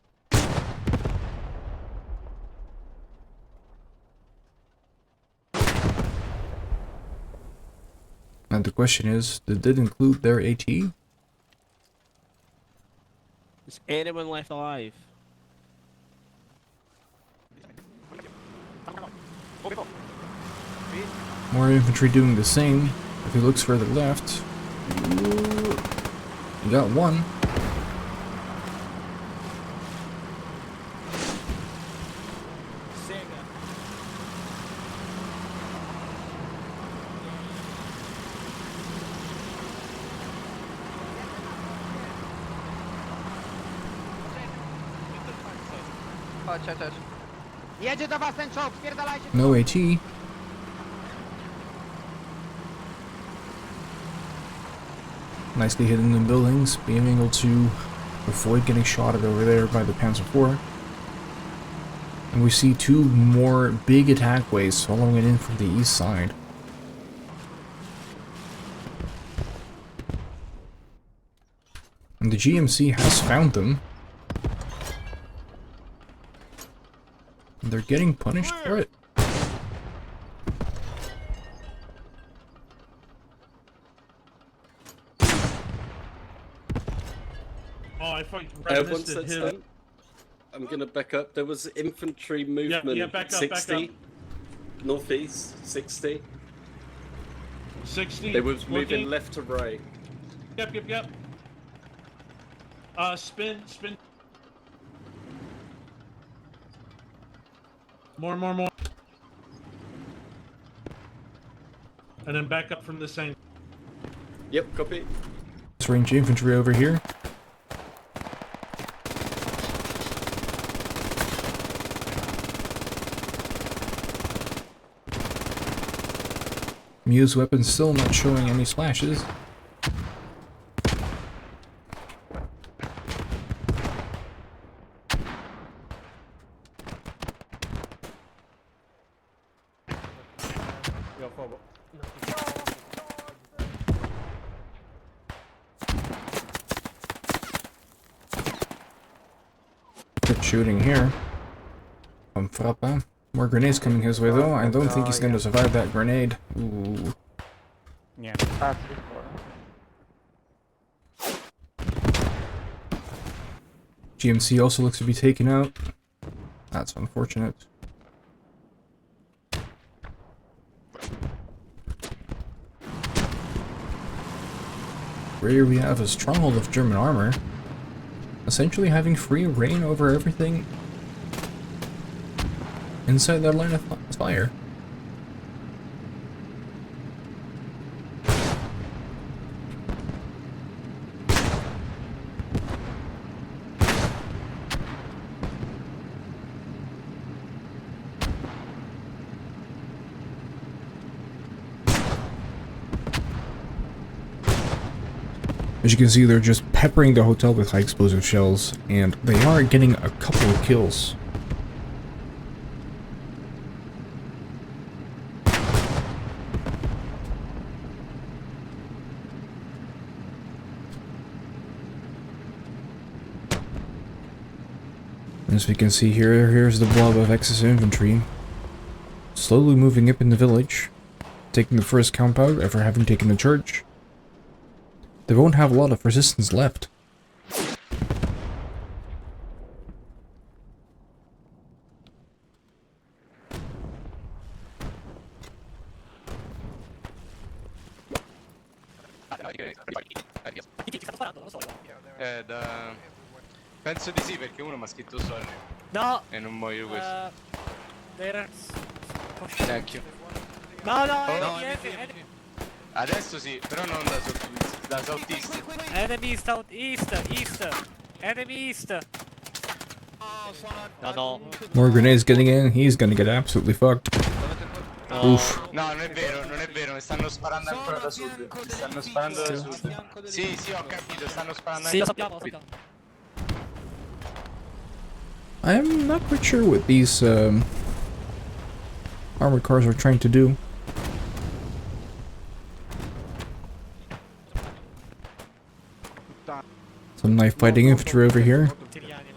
S4: And the question is, did it include their AT?
S9: Is anyone left alive?
S4: More infantry doing the same. If he looks further left, ooh, you got one.
S2: Chodź, chodź, chodź.
S10: Jedzie do was ten czołg, spierdalajcie!
S4: No AT. Nicely hitting the buildings, being able to avoid getting shotted over there by the Panzer IV. And we see two more big attack waves following it in from the east side. And the GMC has found them. And they're getting punished for it.
S7: Oh, I fucking
S8: Once that's
S7: him.
S8: done, I'm gonna back up. There was infantry movement.
S7: back up,
S8: 60. Northeast, 60.
S7: 60.
S8: They was moving
S7: looking.
S8: left to right.
S7: Yep. Spin. More. And then back up from this angle.
S8: Yep, copy.
S4: It's range infantry over here. Muse weapon still not showing any splashes. Good shooting here from Frappa. More grenades coming his way though. I don't think he's going to survive that grenade. Ooh.
S9: Yeah.
S4: GMC also looks to be taken out. That's unfortunate. Here we have a stronghold of German armor, essentially having free reign over everything inside their line of fire. As you can see, they're just peppering the hotel with high explosive shells, and they are getting a couple of kills. As we can see here, here's the blob of XXX infantry, slowly moving up in the village, taking the first camp out after having taken the church. They won't have a lot of resistance left.
S12: Penso di sì, perché uno mi ha scritto sorry.
S11: No!
S12: E non muoio questo.
S11: Thank you.
S14: No,
S12: Adesso sì, però non da southeast.
S14: enemy southeast, enemy east.
S11: No.
S4: More grenades getting in, he's gonna get absolutely fucked. Oof.
S12: No, non è vero, mi stanno sparando ancora da sud. Mi stanno sparando da sud. Sì, ho capito, stanno sparando
S14: Sì,
S12: anche
S14: lo sappiamo.
S4: I'm not quite sure what these armored cars are trying to do. Some knife fighting infantry over here.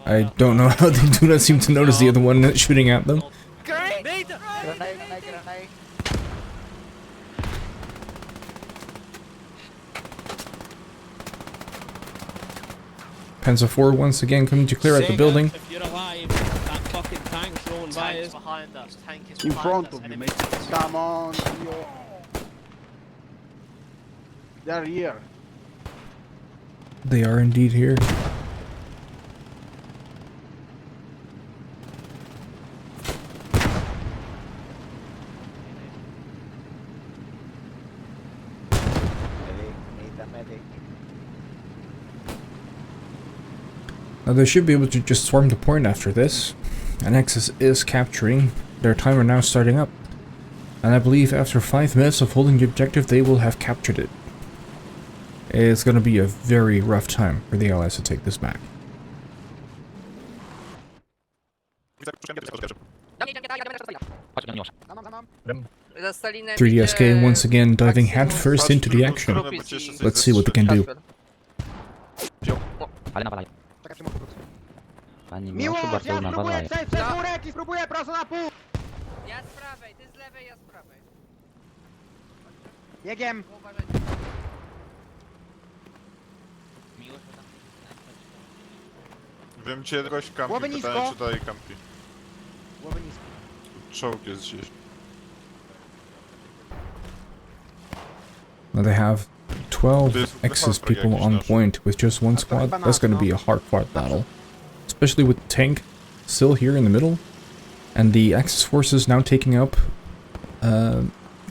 S4: I don't know how they do not seem to notice the other one that's shooting at them. Panzer IV once again coming to clear out the building.
S9: If you're alive, that fucking tank's rolling by
S11: Tank's
S9: us.
S11: behind us. Tank is
S1: In
S11: behind
S1: front
S11: us.
S1: of you,
S11: Enemy.
S1: mate. Come on, yo. They're here.
S4: They are indeed here. Now they should be able to just swarm the point after this. And XXX is capturing. Their timer now starting up. And I believe after 5 minutes of holding the objective, they will have captured it. It's going to be a very rough time for the Allies to take this back. 3DSK once again diving headfirst into the action. Let's see what they can do.
S10: Miłosz, ja spróbuję
S2: przez
S10: murek i spróbuję prosto na pół!
S2: Ja z prawej, ty z lewej, ja z prawej.
S10: Biegiem!
S6: Wiem, czy jakoś kampi,
S10: Głowy
S6: pytałem,
S10: nisko.
S6: czy dalej kampi.
S10: Głowy nisko.
S6: Czołg jest gdzieś.
S4: Now they have 12 XXX people on point with just one squad. That's going to be a hard-fought battle. Especially with the tank still here in the middle. And the Axis forces now taking up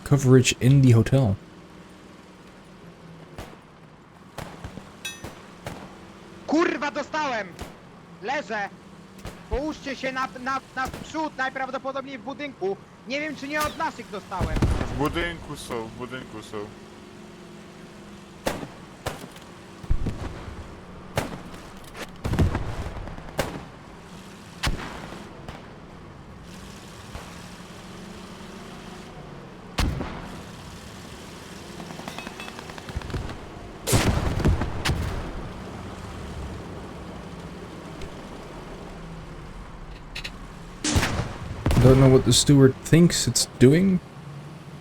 S4: coverage in the hotel.
S10: Kurwa, dostałem! Leżę! Połóżcie się na przód, najprawdopodobniej w budynku. Nie wiem, czy nie od naszych dostałem.
S6: W budynku są,
S4: Don't know what the steward thinks it's doing.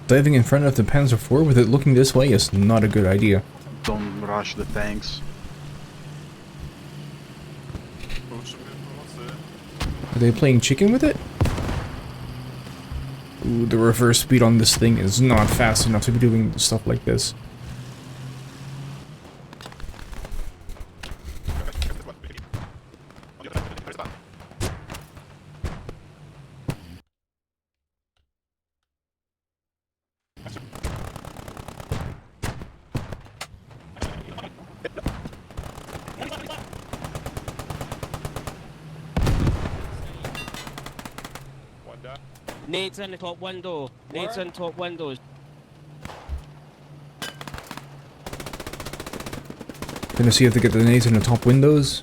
S4: Diving in front of the Panzer IV with it looking this way is not a good idea.
S1: Don't rush the tanks.
S4: Are they playing chicken with it? Ooh, the reverse speed on this thing is not fast enough to be doing stuff like this.
S9: Nades in the top window. Nades in top windows.
S4: Gonna see if they get the nades in the top windows.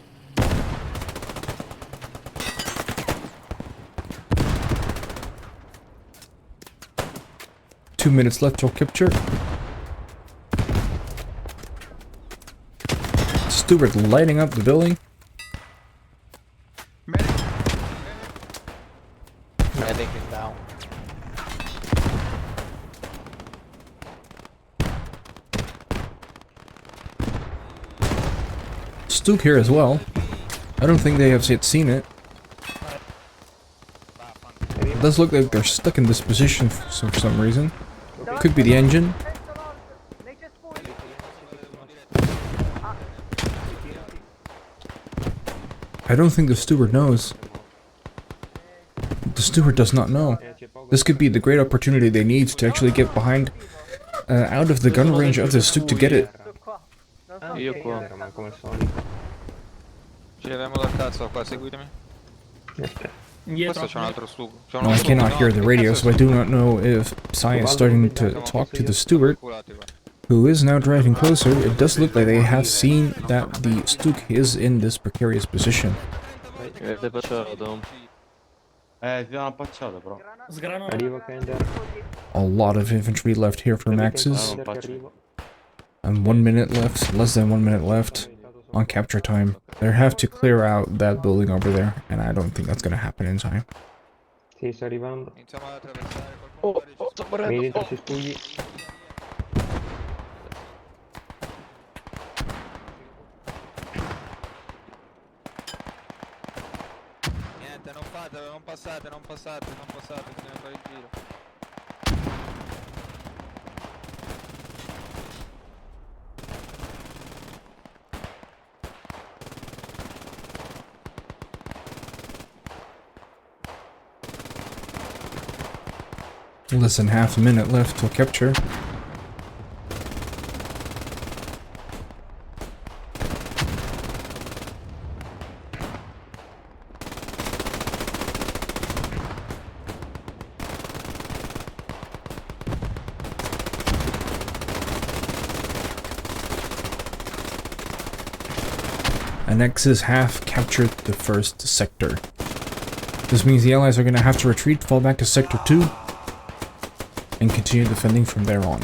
S4: Two minutes left till capture. Stewart lighting up the building.
S14: Medic is down.
S4: Stuke here as well. I don't think they have yet seen it. It does look like they're stuck in this position for some reason. Could be the engine. I don't think the steward knows. The steward does not know. This could be the great opportunity they need to actually get behind, out of the gun range of the Stuke to get it.
S5: Io qua.
S14: Ci leviamo dal cazzo qua, seguitemi. Questo c'è un altro stugo.
S4: Well, I cannot hear the radio, so I do not know if Psy is starting to talk to the steward, who is now driving closer. It does look like they have seen that the Stuke is in this precarious position.
S5: Avete facciato?
S12: Ti danno appacciato però.
S4: A lot of infantry left here for Maxes. And 1 minute left, less than 1 minute left on capture time. They have to clear out that building over there, and I don't think that's gonna happen in time.
S14: Sì, sto arrivando. Oh, sto morendo. Si spugli.
S3: Niente, non fatelo, non passate, bisogna fare il giro.
S4: Less than half a minute left till capture. Annexes have captured the first sector. This means the Allies are going to have to retreat, fall back to Sector 2, and continue defending from there on.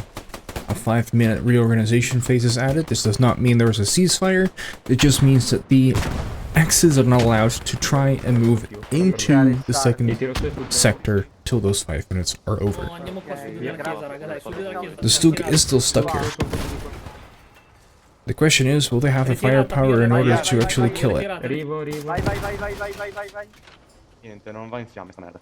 S4: A 5-minute reorganization phase is added. This does not mean there is a ceasefire, it just means that the Axis are not allowed to try and move into the second sector till those 5 minutes are over. The Stuke is still stuck here. The question is, will they have the firepower in order to actually kill it?
S12: Niente, non va in fiamme sta merda.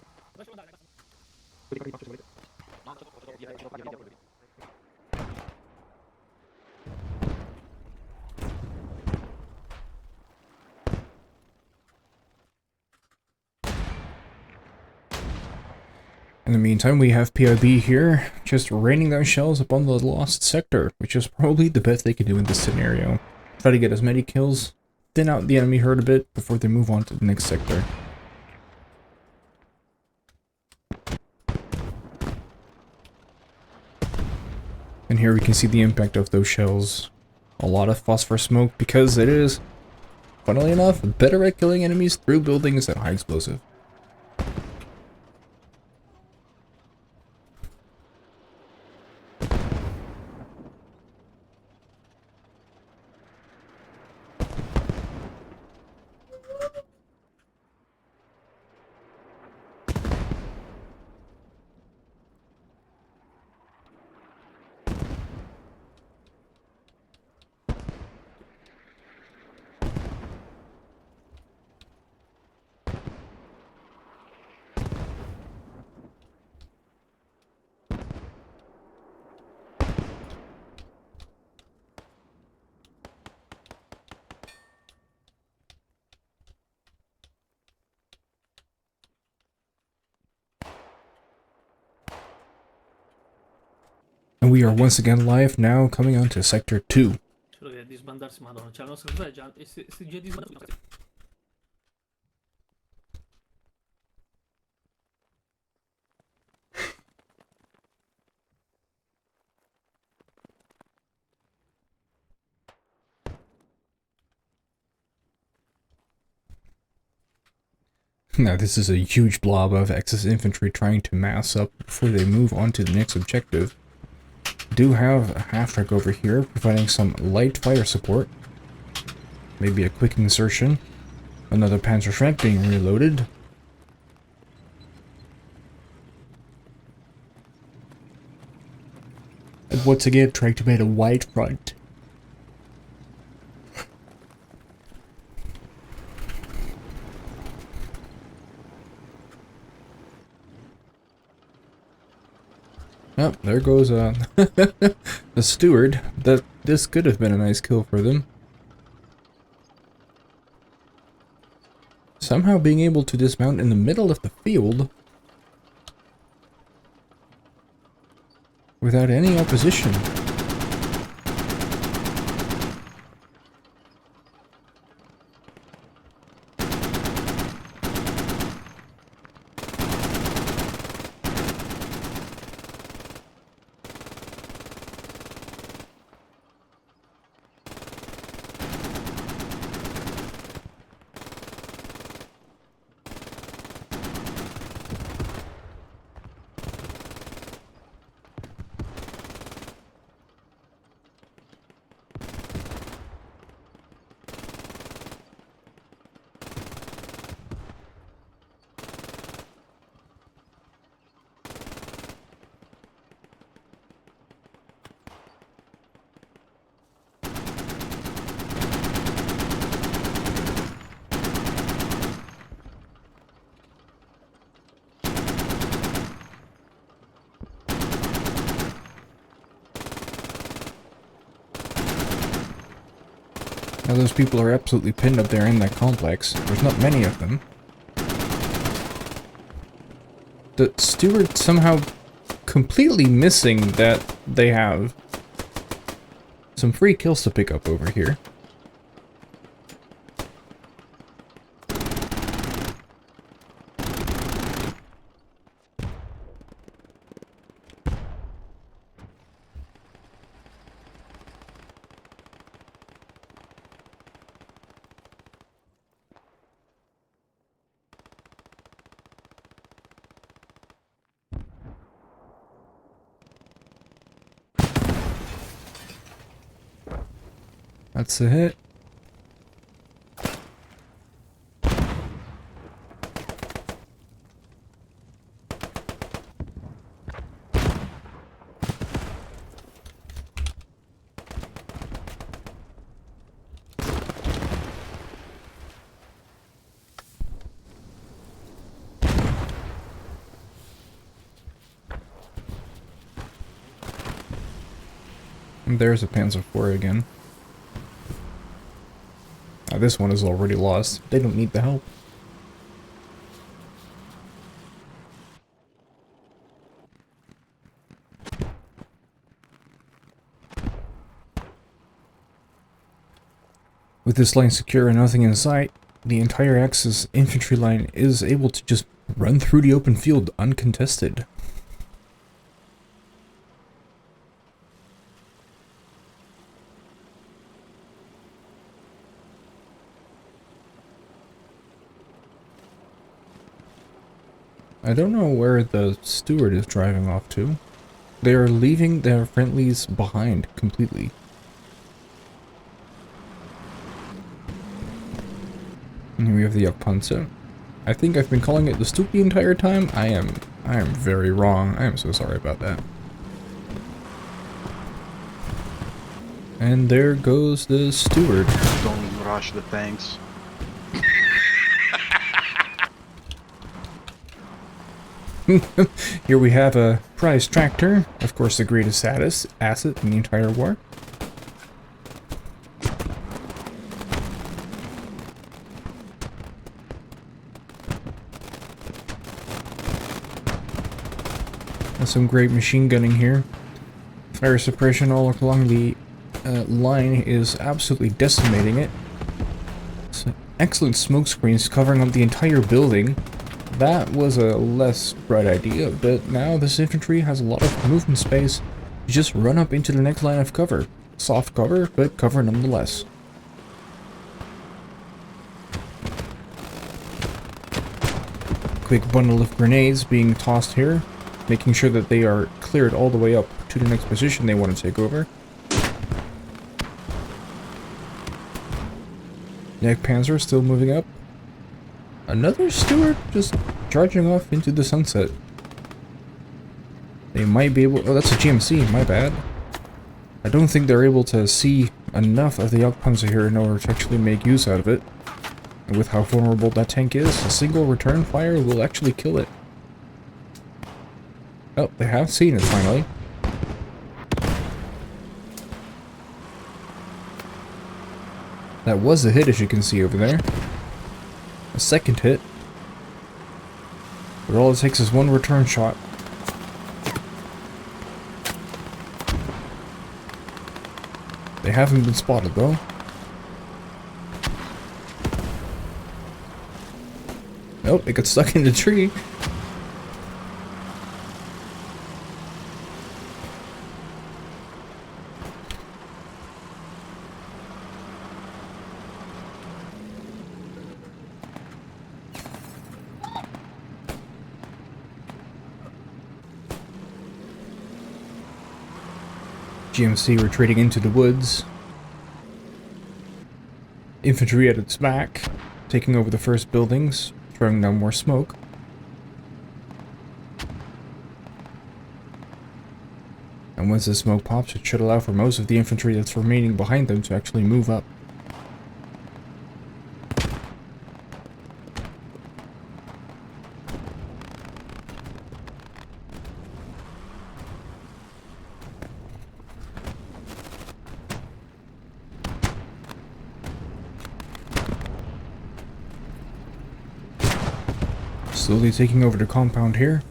S4: In the meantime, we have PIB here, just raining down shells upon the lost sector, which is probably the best they can do in this scenario. Try to get as many kills, thin out the enemy herd a bit before they move on to the next sector. And here we can see the impact of those shells. A lot of phosphor smoke because it is, funnily enough, better at killing enemies through buildings than high explosive. And we are once again live now, coming on to Sector 2. Now this is a huge blob of excess infantry trying to mass up before they move on to the next objective. Do have a half-track over here providing some light fire support. Maybe a quick insertion. Another Panzer Schrank being reloaded. And once again trying to make a wide front. Oh, there goes the steward. This could have been a nice kill for them. Somehow being able to dismount in the middle of the field without any opposition. Now those people are absolutely pinned up there in that complex. There's not many of them. The steward somehow completely missing that they have some free kills to pick up over here. That's a hit. And there's a Panzer IV again. This one is already lost. They don't need the help. With this line secure and nothing in sight, the entire Axis infantry line is able to just run through the open field uncontested. I don't know where the steward is driving off to. They are leaving their friendlies behind completely. And here we have the Jagdpanzer. I think I've been calling it the Stoop the entire time. I am very wrong. I am so sorry about that. And there goes the steward.
S1: Don't rush the tanks.
S4: Here we have a prize tractor, of course the greatest asset in the entire war. And some great machine gunning here. Fire suppression all along the line is absolutely decimating it. So excellent smoke screens covering up the entire building. That was a less bright idea, but now this infantry has a lot of movement space to just run up into the next line of cover. Soft cover, but cover nonetheless. big bundle of grenades being tossed here, making sure that they are cleared all the way up to the next position they want to take over. Jagdpanzer still moving up. Another Steward just charging off into the sunset. They might be able... Oh, that's a GMC, my bad. I don't think they're able to see enough of the Jagdpanzer here in order to actually make use out of it. And with how vulnerable that tank is, a single return fire will actually kill it. Oh, they have seen it finally. That was a hit, as you can see over there. A second hit. But all it takes is one return shot. They haven't been spotted though. Nope, it got stuck in the tree. GMC retreating into the woods. Infantry at its back, taking over the first buildings, throwing down more smoke. And once the smoke pops, it should allow for most of the infantry that's remaining behind them to actually move up. Slowly taking over the compound here.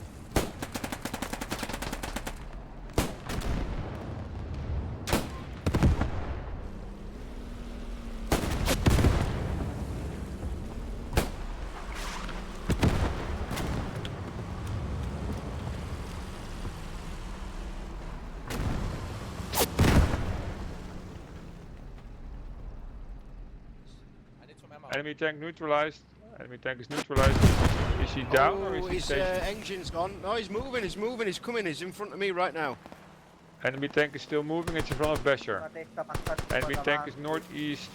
S13: Enemy tank neutralized. Enemy tank is neutralized. Is he down or is he
S8: his
S13: stationed?
S8: engine's gone. No, he's moving, he's coming, he's in front of me right now.
S13: Enemy tank is still moving, it's in front of Basher. Enemy tank is northeast.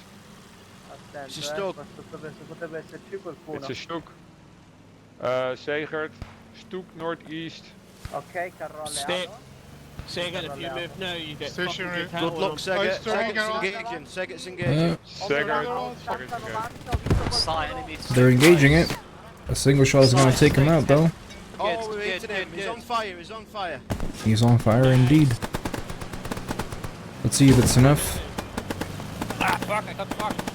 S8: It's a Stoke.
S13: It's a Stuk. Segert, Stuk northeast.
S9: Okay, Step. Segert, if you move now, you get
S8: Stationary.
S9: fucking
S8: Good luck, Segert.
S9: Segert.
S8: Segurt's engaging.
S13: Segert engaging.
S4: They're engaging it. A single shot is going to take him out though.
S8: Oh, we're hitting him. He's on fire, he's on fire.
S4: He's on fire indeed. Let's see if it's enough.
S9: Ah, fuck, I got fucked.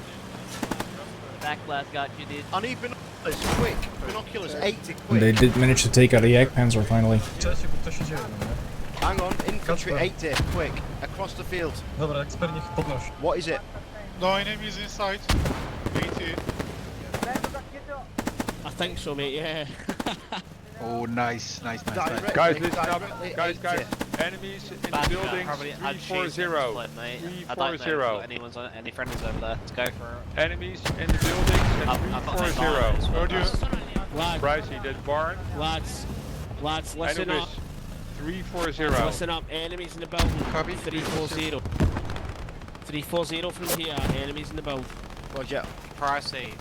S11: That glass got you, dude.
S8: I need binoculars, quick. Binoculars, 80
S4: And
S8: quick.
S4: they did manage to take out a Jagdpanzer finally.
S8: Hang on, infantry 80, quick. Across the field. What is it?
S15: No enemies inside. 80.
S9: I think so, mate, yeah.
S1: Oh, nice.
S13: Guys, listen up. Guys. Enemies in the buildings. 340.
S11: I don't know if anyone's on any friendlies over there. Let's go for it.
S13: Enemies in the buildings and 340.
S9: Lads,
S13: Pricey, that barn.
S9: lads, listen up.
S13: 340.
S9: Listen up, enemies in the building. 340. 340 from here, enemies in the building.
S8: Roger.
S11: Pricey,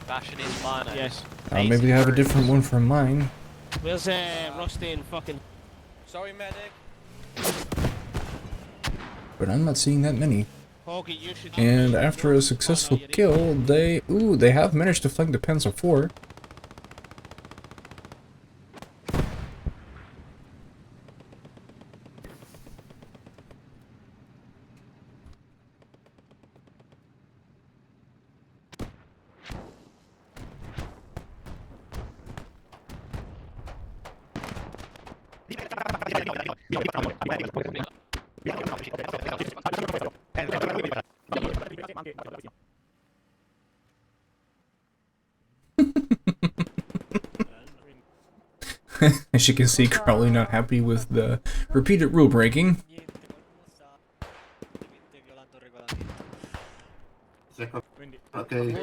S11: bashing his binos.
S9: Yes.
S4: Maybe they have a different one from mine.
S9: Where's Rusty and fucking...
S8: Sorry, medic.
S4: But I'm not seeing that many.
S9: Hoggy, you should...
S4: And after a successful kill, they have managed to flank the Panzer IV. As you can see, Crowley not happy with the repeated rule breaking.
S16: Ok,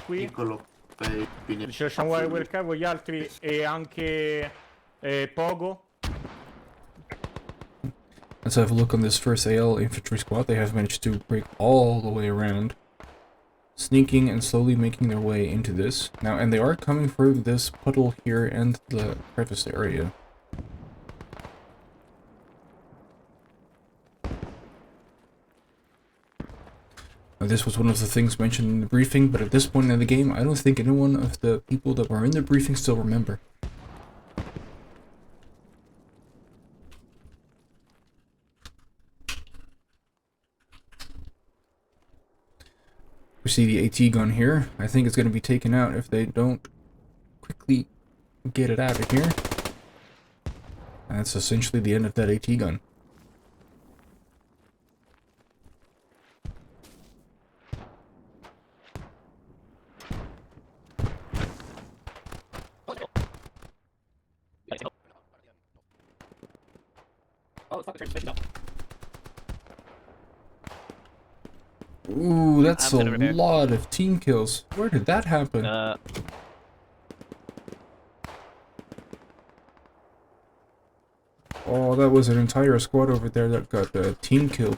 S16: piccolo. C'è Samuele quel cavo, gli altri e anche Pogo.
S4: Let's have a look on this first AL infantry squad. They have managed to break all the way around, sneaking and slowly making their way into this. Now, and they are coming through this puddle here and the crevice area. Now, this was one of the things mentioned in the briefing, but at this point in the game, I don't think anyone of the people that were in the briefing still remember. We see the AT gun here. I think it's going to be taken out if they don't quickly get it out of here. And that's essentially the end of that AT gun. Ooh, that's a lot of team kills. Where did that happen? Oh, that was an entire squad over there that got team killed.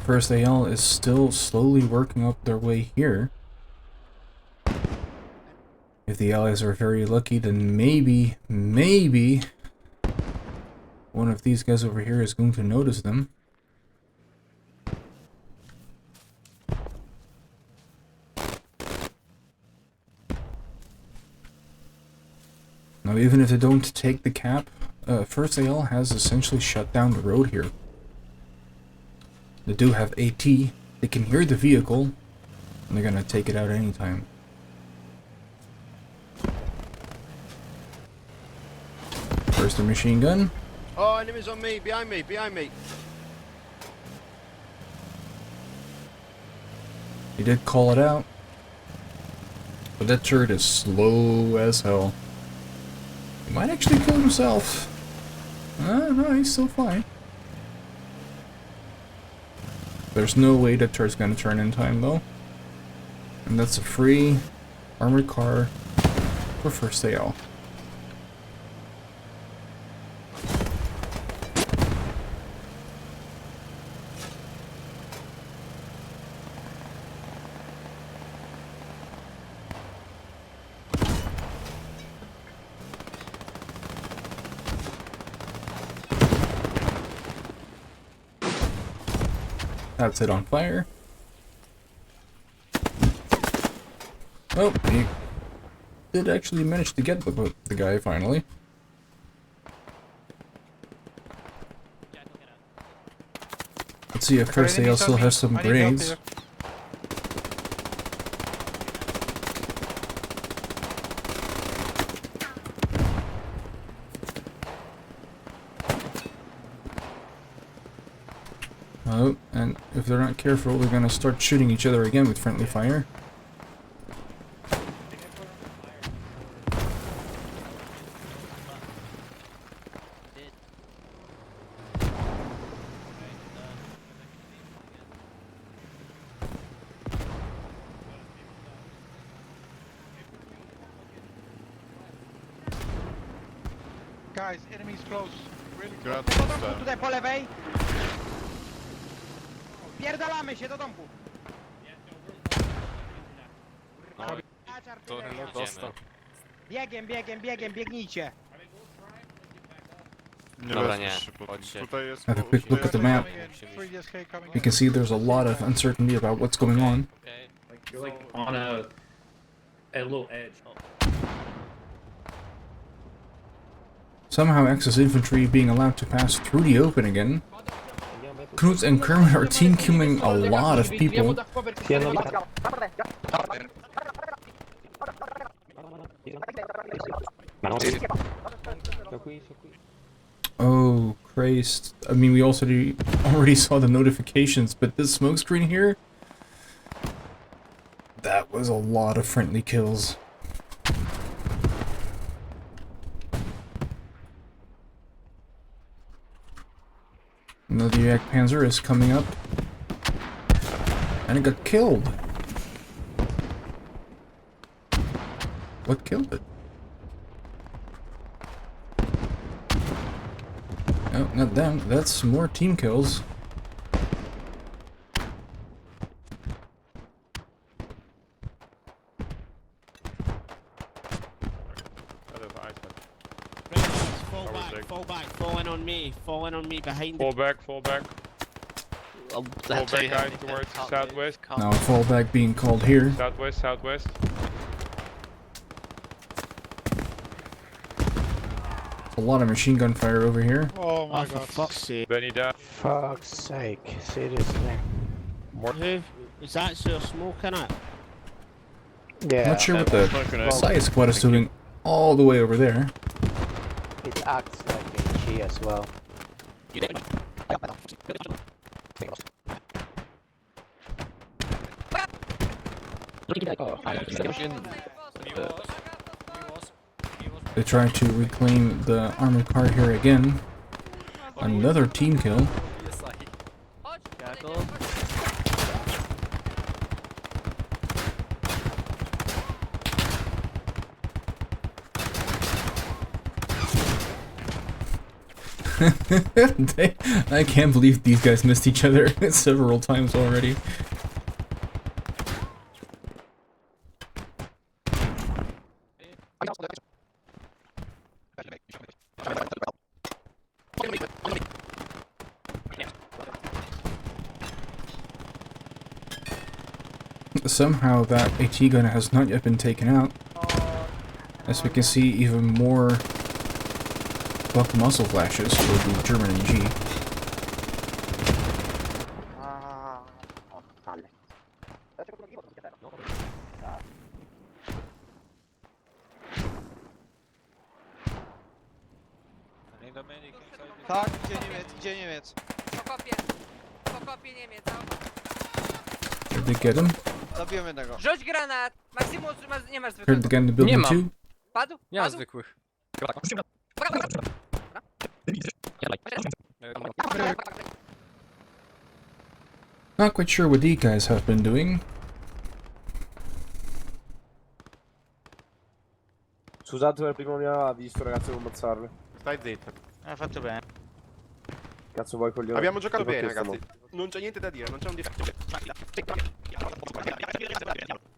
S4: First AL is still slowly working up their way here. If the allies are very lucky, then maybe one of these guys over here is going to notice them. Now, even if they don't take the cap, First AL has essentially shut down the road here. They do have AT, they can hear the vehicle, and they're gonna take it out anytime. First a machine gun.
S8: Oh, enemies on me, behind me, behind me.
S4: He did call it out. But that turret is slow as hell. He might actually kill himself. No, he's still fine. There's no way that turret's gonna turn in time though. And that's a free armored car for First AL. That's it on fire. Oh, he did actually manage to get the guy finally. Let's see if First AL still has some grenades. Oh, and if they're not careful, they're gonna start shooting each other again with friendly fire.
S15: Guys, enemies close. Really
S6: Got
S15: close.
S6: this down.
S10: Tutaj po lewej. Pierdalamy się do domku. Biegiem, biegnijcie.
S6: Dobra, nie. Tutaj jest,
S4: Have a quick look at the map. You can see there's a lot of uncertainty about what's going on.
S17: Like you're like on a little edge.
S4: Somehow XXX infantry being allowed to pass through the open again. Knut and Kermit are team killing a lot of people. Oh Christ. I mean, we also already saw the notifications, but this smoke screen here, that was a lot of friendly kills. Another Jagdpanzer is coming up. And it got killed. What killed it? No, not them. That's more team kills.
S9: Fall back, fall in on me, behind
S13: Fall back. Fall back, guys, towards southwest.
S4: Now fallback being called here.
S13: Southwest.
S4: A lot of machine gun fire over here.
S15: Oh my
S9: for
S15: god.
S9: fuck's sake.
S13: Benny down.
S14: Fuck's sake, seriously.
S9: Who? Is that still smoking it?
S14: Yeah.
S4: Not sure what the side squad is doing all the way over there.
S14: It acts like a G as well.
S4: They try to reclaim the armored car here again. Another team kill. I can't believe these guys missed each other several times already. Somehow that AT gun has not yet been taken out. As we can see, even more buck muzzle flashes for the German AG.
S8: Tak, gdzie Niemiec?
S2: Pokopie Niemiec.
S4: Did they get him?
S8: Zabiłem jednego.
S2: Rzuć granat! Maksimum, nie masz
S4: Heard the guy in the building too?
S2: Padł?
S8: Nie ma zwykłych.
S4: Not quite sure what these guys have been doing.
S18: Scusate, per primo mi aveva visto, ragazzi, devo ammazzarli.
S3: Stai zitto. Fatto bene.
S18: Cazzo vuoi, coglione?
S6: Abbiamo giocato
S18: Cosa
S6: bene,
S18: chiesto,
S6: ragazzi. Non c'è niente da dire, non c'è un difetto.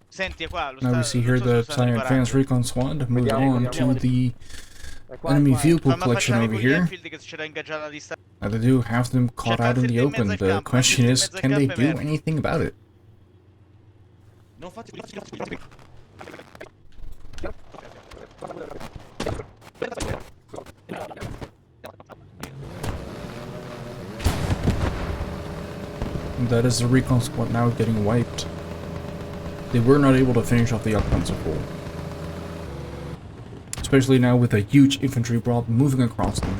S3: Senti, qua lo
S4: Now we see here the Advanced Recon Squad moving on to the enemy vehicle collection over here. Now they do have them caught out in the open. The question is, can they do anything about it? And that is the Recon Squad now getting wiped. They were not able to finish off the Jagdpanzer. Especially now with a huge infantry blob moving across them.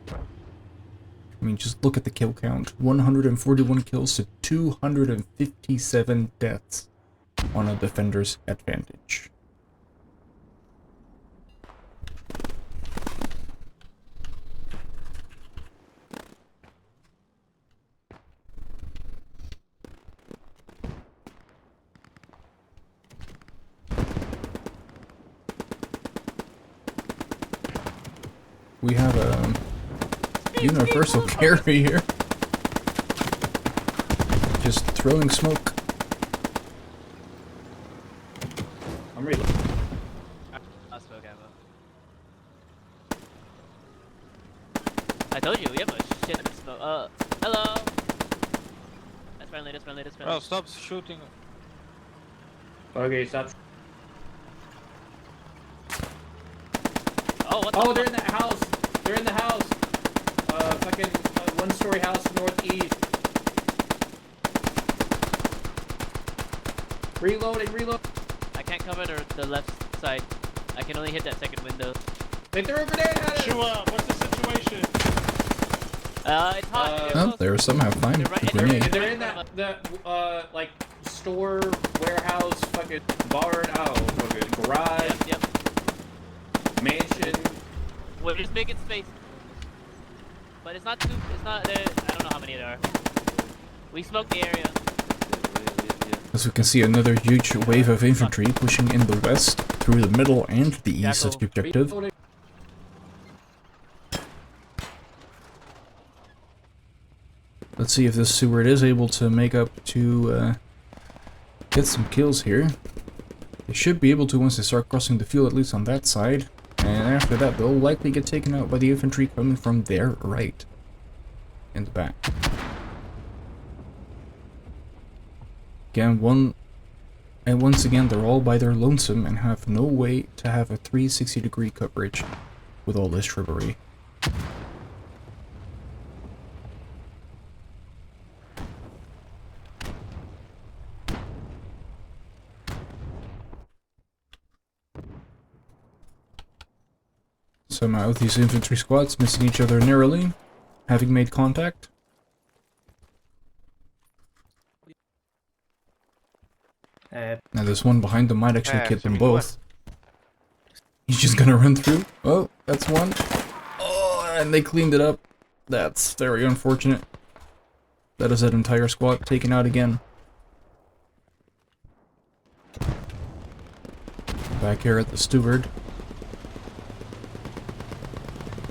S4: I mean, just look at the kill count. 141 kills to 257 deaths on a defender's advantage. We have a universal carry here. Just throwing smoke.
S11: I'm reloading. I spoke ammo. I told you, we have a shit of smoke. Hello! That's friendly, that's friendly, that's friendly.
S15: Bro, stop shooting.
S17: Okay, stop.
S11: Oh, what the
S17: Oh,
S11: fuck?
S17: they're in that house! They're in the house! Fucking one-story house northeast. Reloading, reload.
S11: I can't cover the left side. I can only hit that second window.
S17: They threw a grenade at us!
S7: Shua, what's the situation?
S11: It's hot.
S4: Oh, they were somehow fine with the grenade.
S17: They're in that, like, store, warehouse, fucking barn, fucking garage.
S11: Yep.
S17: Mansion.
S11: We're just making space. but it's not too. It's not. There, I don't know how many there are. We smoked the area.
S4: As we can see, another huge wave of infantry pushing in the west, through the middle and the east of the objective. Let's see if this Seward is able to make up to get some kills here. They should be able to once they start crossing the field, at least on that side. And after that, they'll likely get taken out by the infantry coming from their right. In the back. Again, once again, they're all by their lonesome and have no way to have a 360-degree coverage with all this shrubbery. Somehow these infantry squads missing each other narrowly, having made contact. Now this one behind them might actually get them both. He's just gonna run through. Oh, that's one. Oh, and they cleaned it up. That's very unfortunate. That is that entire squad taken out again. Back here at the Steward.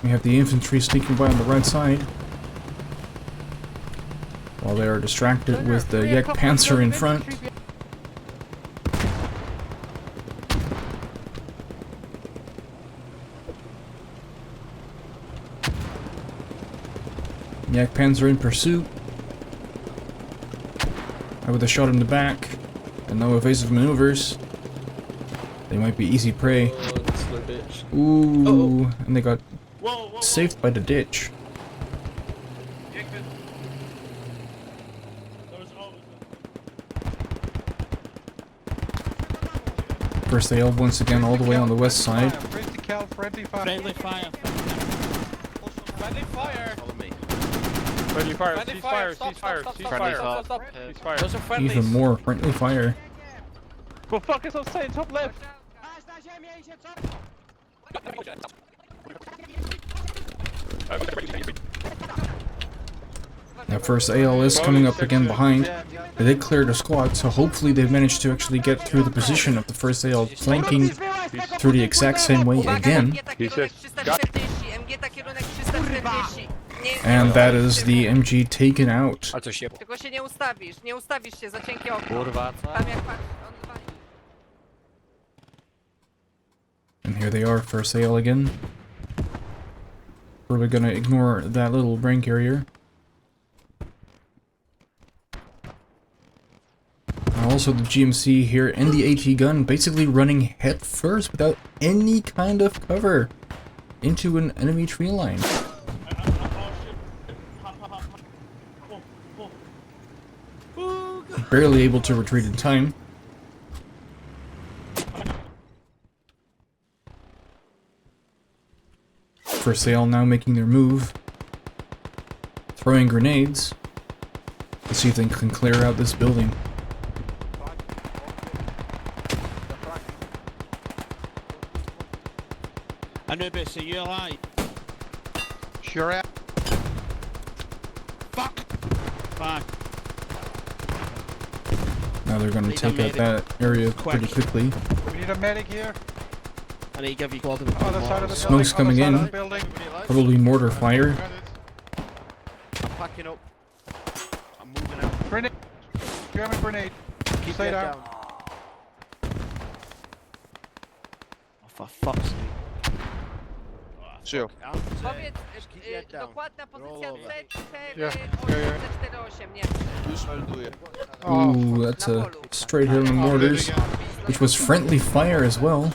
S4: We have the infantry sneaking by on the right side. While they are distracted with the Yak Panzer in front. Yak Panzer in pursuit. With a shot in the back. And no evasive maneuvers. They might be easy prey. Ooh, and they got saved by the ditch. First they held once again all the way on the west side.
S15: Friendly fire.
S13: Friendly fire! Ceasefire!
S4: Even more friendly fire.
S13: Go fuck us outside, top left!
S4: Now first AL is coming up again behind. They did clear the squad, so hopefully they've managed to actually get through the position of the first AL, flanking through the exact same way again. And that is the MG taken out.
S2: Tylko się nie ustawisz się za cienkie okno. Tam jak patrz, on wali.
S4: And here they are, first AL again. Probably gonna ignore that little brain carrier. Also the GMC here and the AT gun basically running head first without any kind of cover into an enemy tree line. Barely able to retreat in time. First AL now making their move. Throwing grenades. Let's see if they can clear out this building.
S9: Anubis, are you alive?
S15: Sure am.
S9: Fuck! Fuck.
S4: Now they're going to take out that area pretty quickly.
S15: We need a medic here.
S9: I need to give you quad of
S15: Other side of the
S4: Smoke's coming in. Probably mortar fire.
S8: I'm packing up. I'm moving out.
S15: Grenade. German grenade. Stay down.
S9: Oh, for fuck's sake.
S15: Chill.
S2: Powiedz, dokładna pozycja C48,
S4: Ooh, that's a straight hit on mortars, which was friendly fire as well.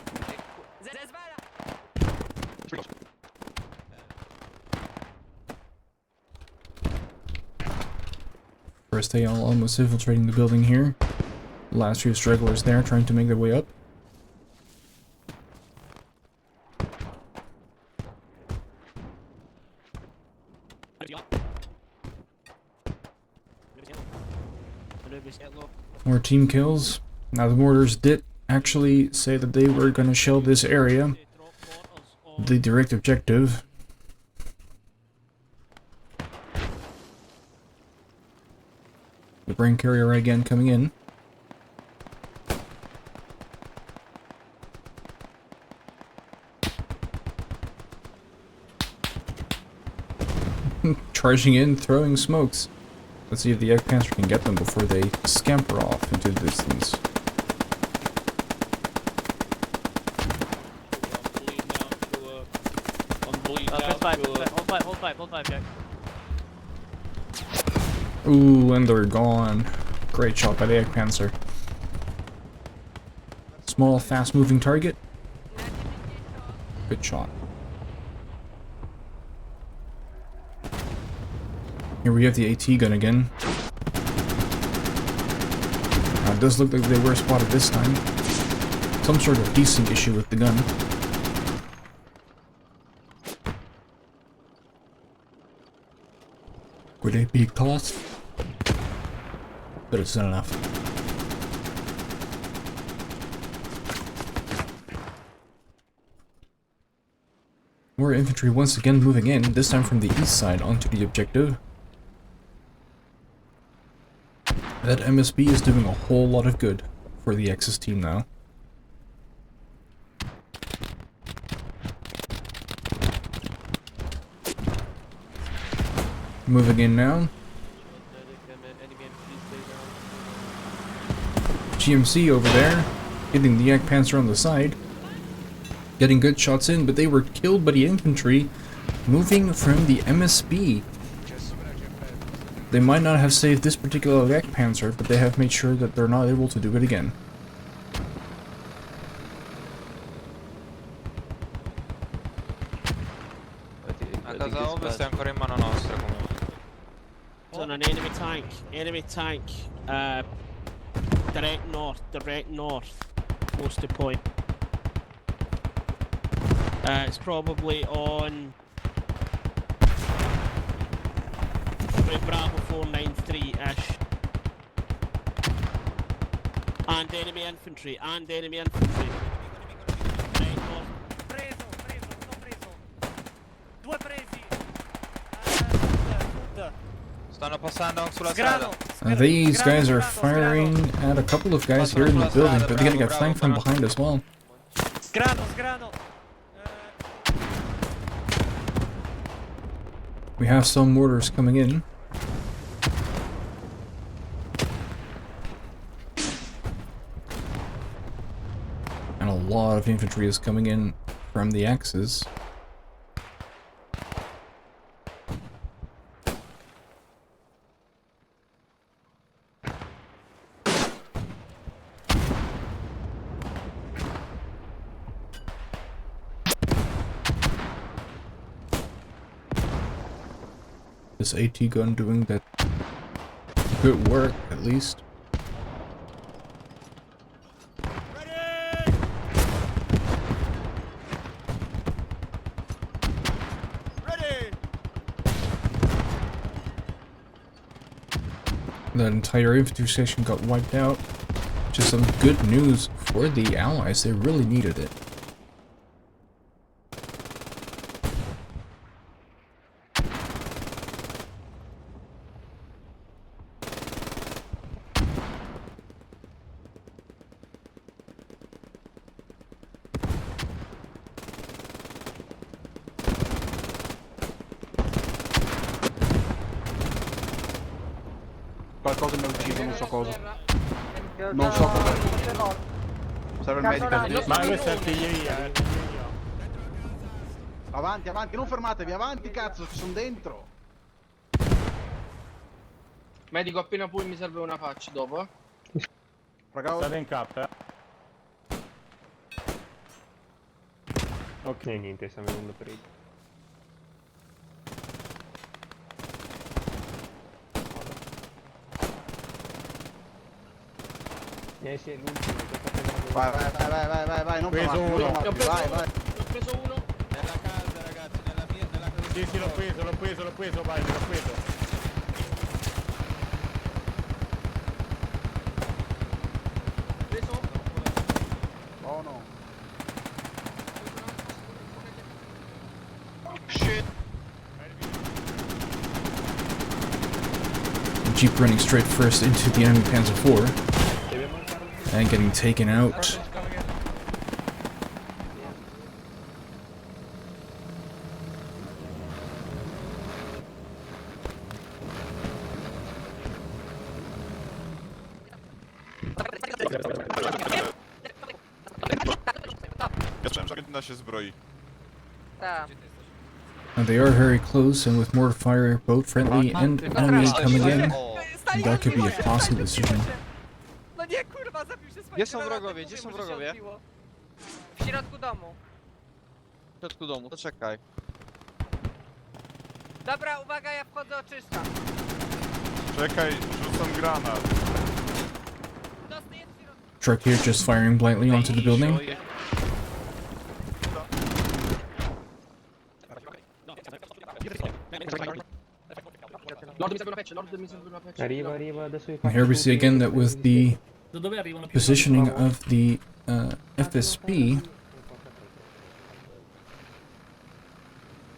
S4: First AL almost infiltrating the building here. Last few stragglers there trying to make their way up. More team kills. Now the mortars did actually say that they were going to shell this area. The direct objective. The brain carrier again coming in. Charging in, throwing smokes. Let's see if the Egg Panther can get them before they scamper off into the distance.
S11: Hold five, Jack.
S4: Ooh, and they're gone. Great shot by the Egg Panther. Small, fast-moving target. Good shot. Here we have the AT gun again. It does look like they were spotted this time. Some sort of decent issue with the gun. Would it be tossed? But it's not enough. More infantry once again moving in, this time from the east side onto the objective. That MSB is doing a whole lot of good for the Axis team now. Moving in now. GMC over there, hitting the Yak Panther on the side. Getting good shots in, but they were killed by the infantry moving from the MSB. They might not have saved this particular Yak Panther, but they have made sure that they're not able to do it again.
S19: A casa ovest è ancora in mano nostra comunque.
S9: There's an enemy tank, direct north, close to point. It's probably on Bravo 493-ish. And enemy infantry, Right north.
S11: Due presi.
S19: Stanno passando sulla strada.
S4: These guys are firing at a couple of guys here in the building, but they're gonna get flanked from behind as well.
S11: Sgrano.
S4: We have some mortars coming in. And a lot of infantry is coming in from the Axis. This AT gun doing that good work, at least. That entire infantry section got wiped out. Which is some good news for the Allies. They really needed it.
S1: Qualcosa mi ha ucciso, non so cosa. Non so cosa. Serve il medico.
S16: Ma questa è artiglieria,
S15: Avanti, non fermatevi, avanti cazzo, ci sono dentro.
S17: Medico, appena poi mi serve una patch dopo.
S16: State in cap,
S14: Ok, niente, sta venendo per il... Sì, è l'ultimo.
S15: Vai, non fermarti, vai.
S17: Ho preso uno.
S19: Nella casa ragazzi, nella casa.
S16: Sì, l'ho preso, vai, l'ho preso.
S17: Preso?
S15: Oh no.
S4: Jeep running straight first into the enemy Panzer IV. And getting taken out.
S6: Da się zbroi.
S2: Tak.
S4: And they are very close, and with mortar fire, both friendly and enemies coming in, that could be a costly decision.
S2: No nie, kurwa, zabił się swoim
S19: Gdzie są
S2: granatem,
S19: wrogowie?
S2: mówię
S19: Gdzie są
S2: mu, że się
S19: wrogowie?
S2: odbiło. W środku domu.
S19: W środku domu, to czekaj.
S2: Dobra, uwaga, ja wchodzę, oczyszczam.
S6: Czekaj, rzucam granat.
S4: Truck here just firing blindly onto the building. And here we see again that with the positioning of the FSB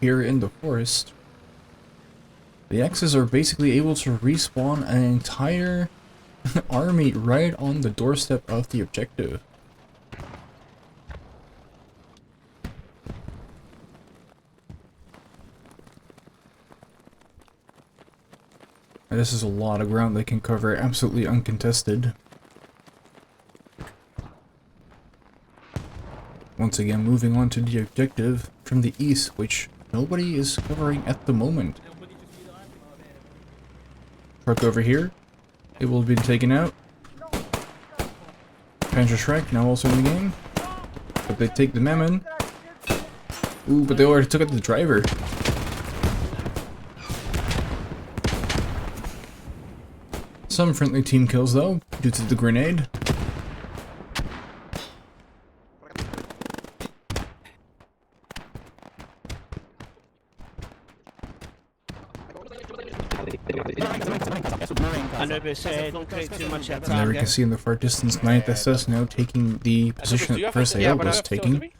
S4: here in the forest, the X's are basically able to respawn an entire army right on the doorstep of the objective. And this is a lot of ground they can cover absolutely uncontested. Once again, moving on to the objective from the east, which nobody is covering at the moment. Truck over here. It will be taken out. Panzer Shrek now also in the game. But they take the Mammon. Ooh, but they already took out the driver. Some friendly team kills though, due to the grenade.
S9: Anubis, don't create too much
S4: And there we can see in the far distance 9th SS now taking the position that first AL was taking,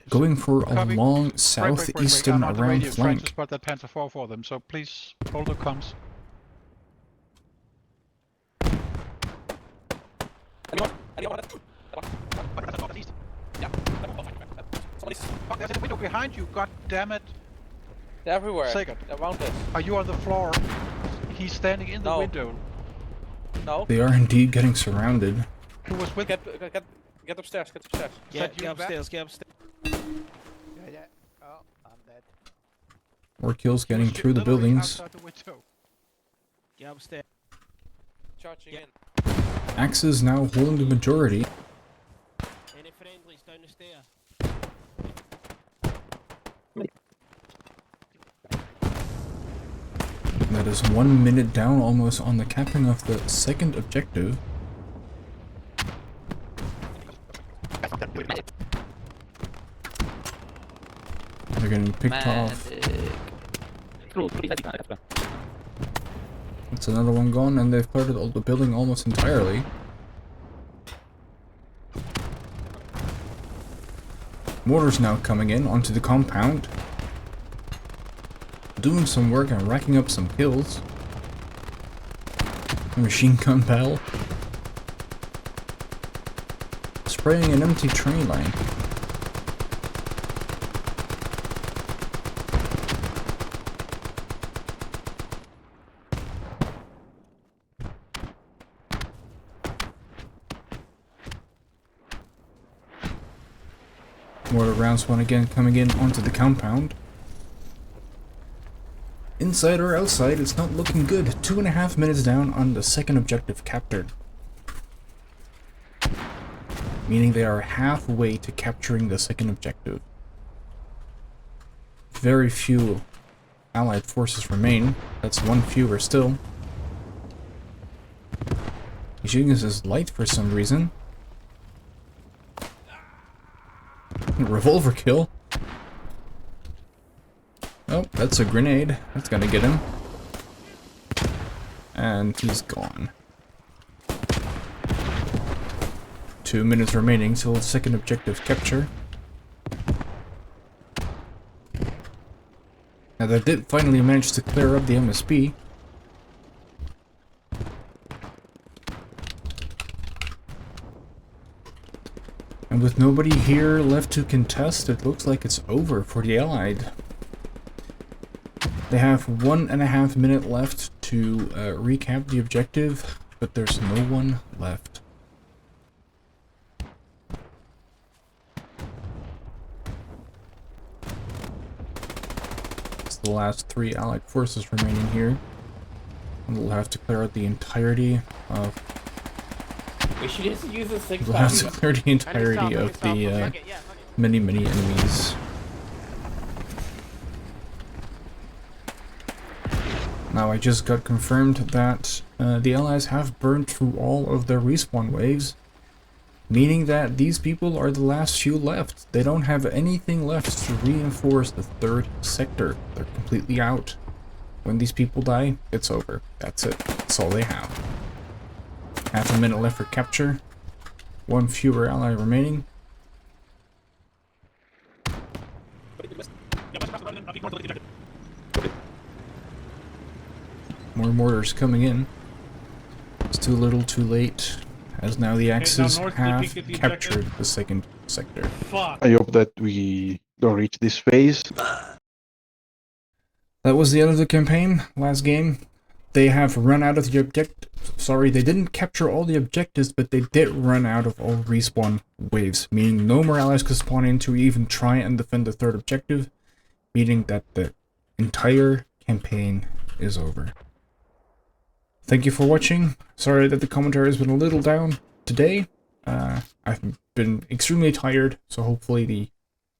S4: going for a long southeastern around flank.
S20: To spot that Panther 4 for them, so please hold the comms. There's a window behind you, god damn it.
S19: They're everywhere.
S20: Second.
S19: Around us.
S20: Are you on the floor? He's standing in the window.
S19: No.
S4: They are indeed getting surrounded.
S20: Who was with?
S19: Get upstairs. Get upstairs.
S9: Get upstairs. Get upstairs.
S15: Yeah. Oh, I'm dead.
S4: More kills getting through the buildings.
S9: Get upstairs.
S19: Charging in.
S4: Axes now holding the majority.
S9: Any friendlies down the stair?
S4: That is 1 minute down almost on the capping of the second objective. They're getting picked off. That's another one gone, and they've cleared the building almost entirely. Mortars now coming in onto the compound, doing some work and racking up some kills. A machine gun battle. Spraying an empty train line. Mortar rounds one again coming in onto the compound. Inside or outside, it's not looking good. 2.5 minutes down on the second objective captured. Meaning they are halfway to capturing the second objective. Very few allied forces remain. That's one fewer still. He's shooting his light for some reason. Revolver kill. Oh, that's a grenade. That's gonna get him. And he's gone. 2 minutes remaining till the second objective capture. Now they did finally manage to clear up the MSB. And with nobody here left to contest, it looks like it's over for the Allied. They have 1.5 minutes left to recap the objective, but there's no one left. It's the last 3 Allied forces remaining here. And we'll have to clear out the entirety of...
S17: We should just use the 6
S4: We'll have to clear the entirety of the many enemies. Now I just got confirmed that the Allies have burned through all of their respawn waves, meaning that these people are the last few left. They don't have anything left to reinforce the 3rd sector. They're completely out. When these people die, it's over. That's it. That's all they have. Half a minute left for capture. 1 fewer ally remaining. More mortars coming in. It's too little, too late, as now the Axis have captured the 2nd sector.
S1: I hope that we don't reach this phase.
S4: That was the end of the campaign, last game. They have run out of the Sorry, they didn't capture all the objectives, but they did run out of all respawn waves, meaning no more allies could spawn in to even try and defend the 3rd objective, meaning that the entire campaign is over. Thank you for watching. Sorry that the commentary has been a little down today. I've been extremely tired, so hopefully the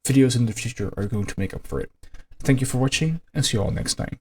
S4: videos in the future are going to make up for it. Thank you for watching, and see you all next time.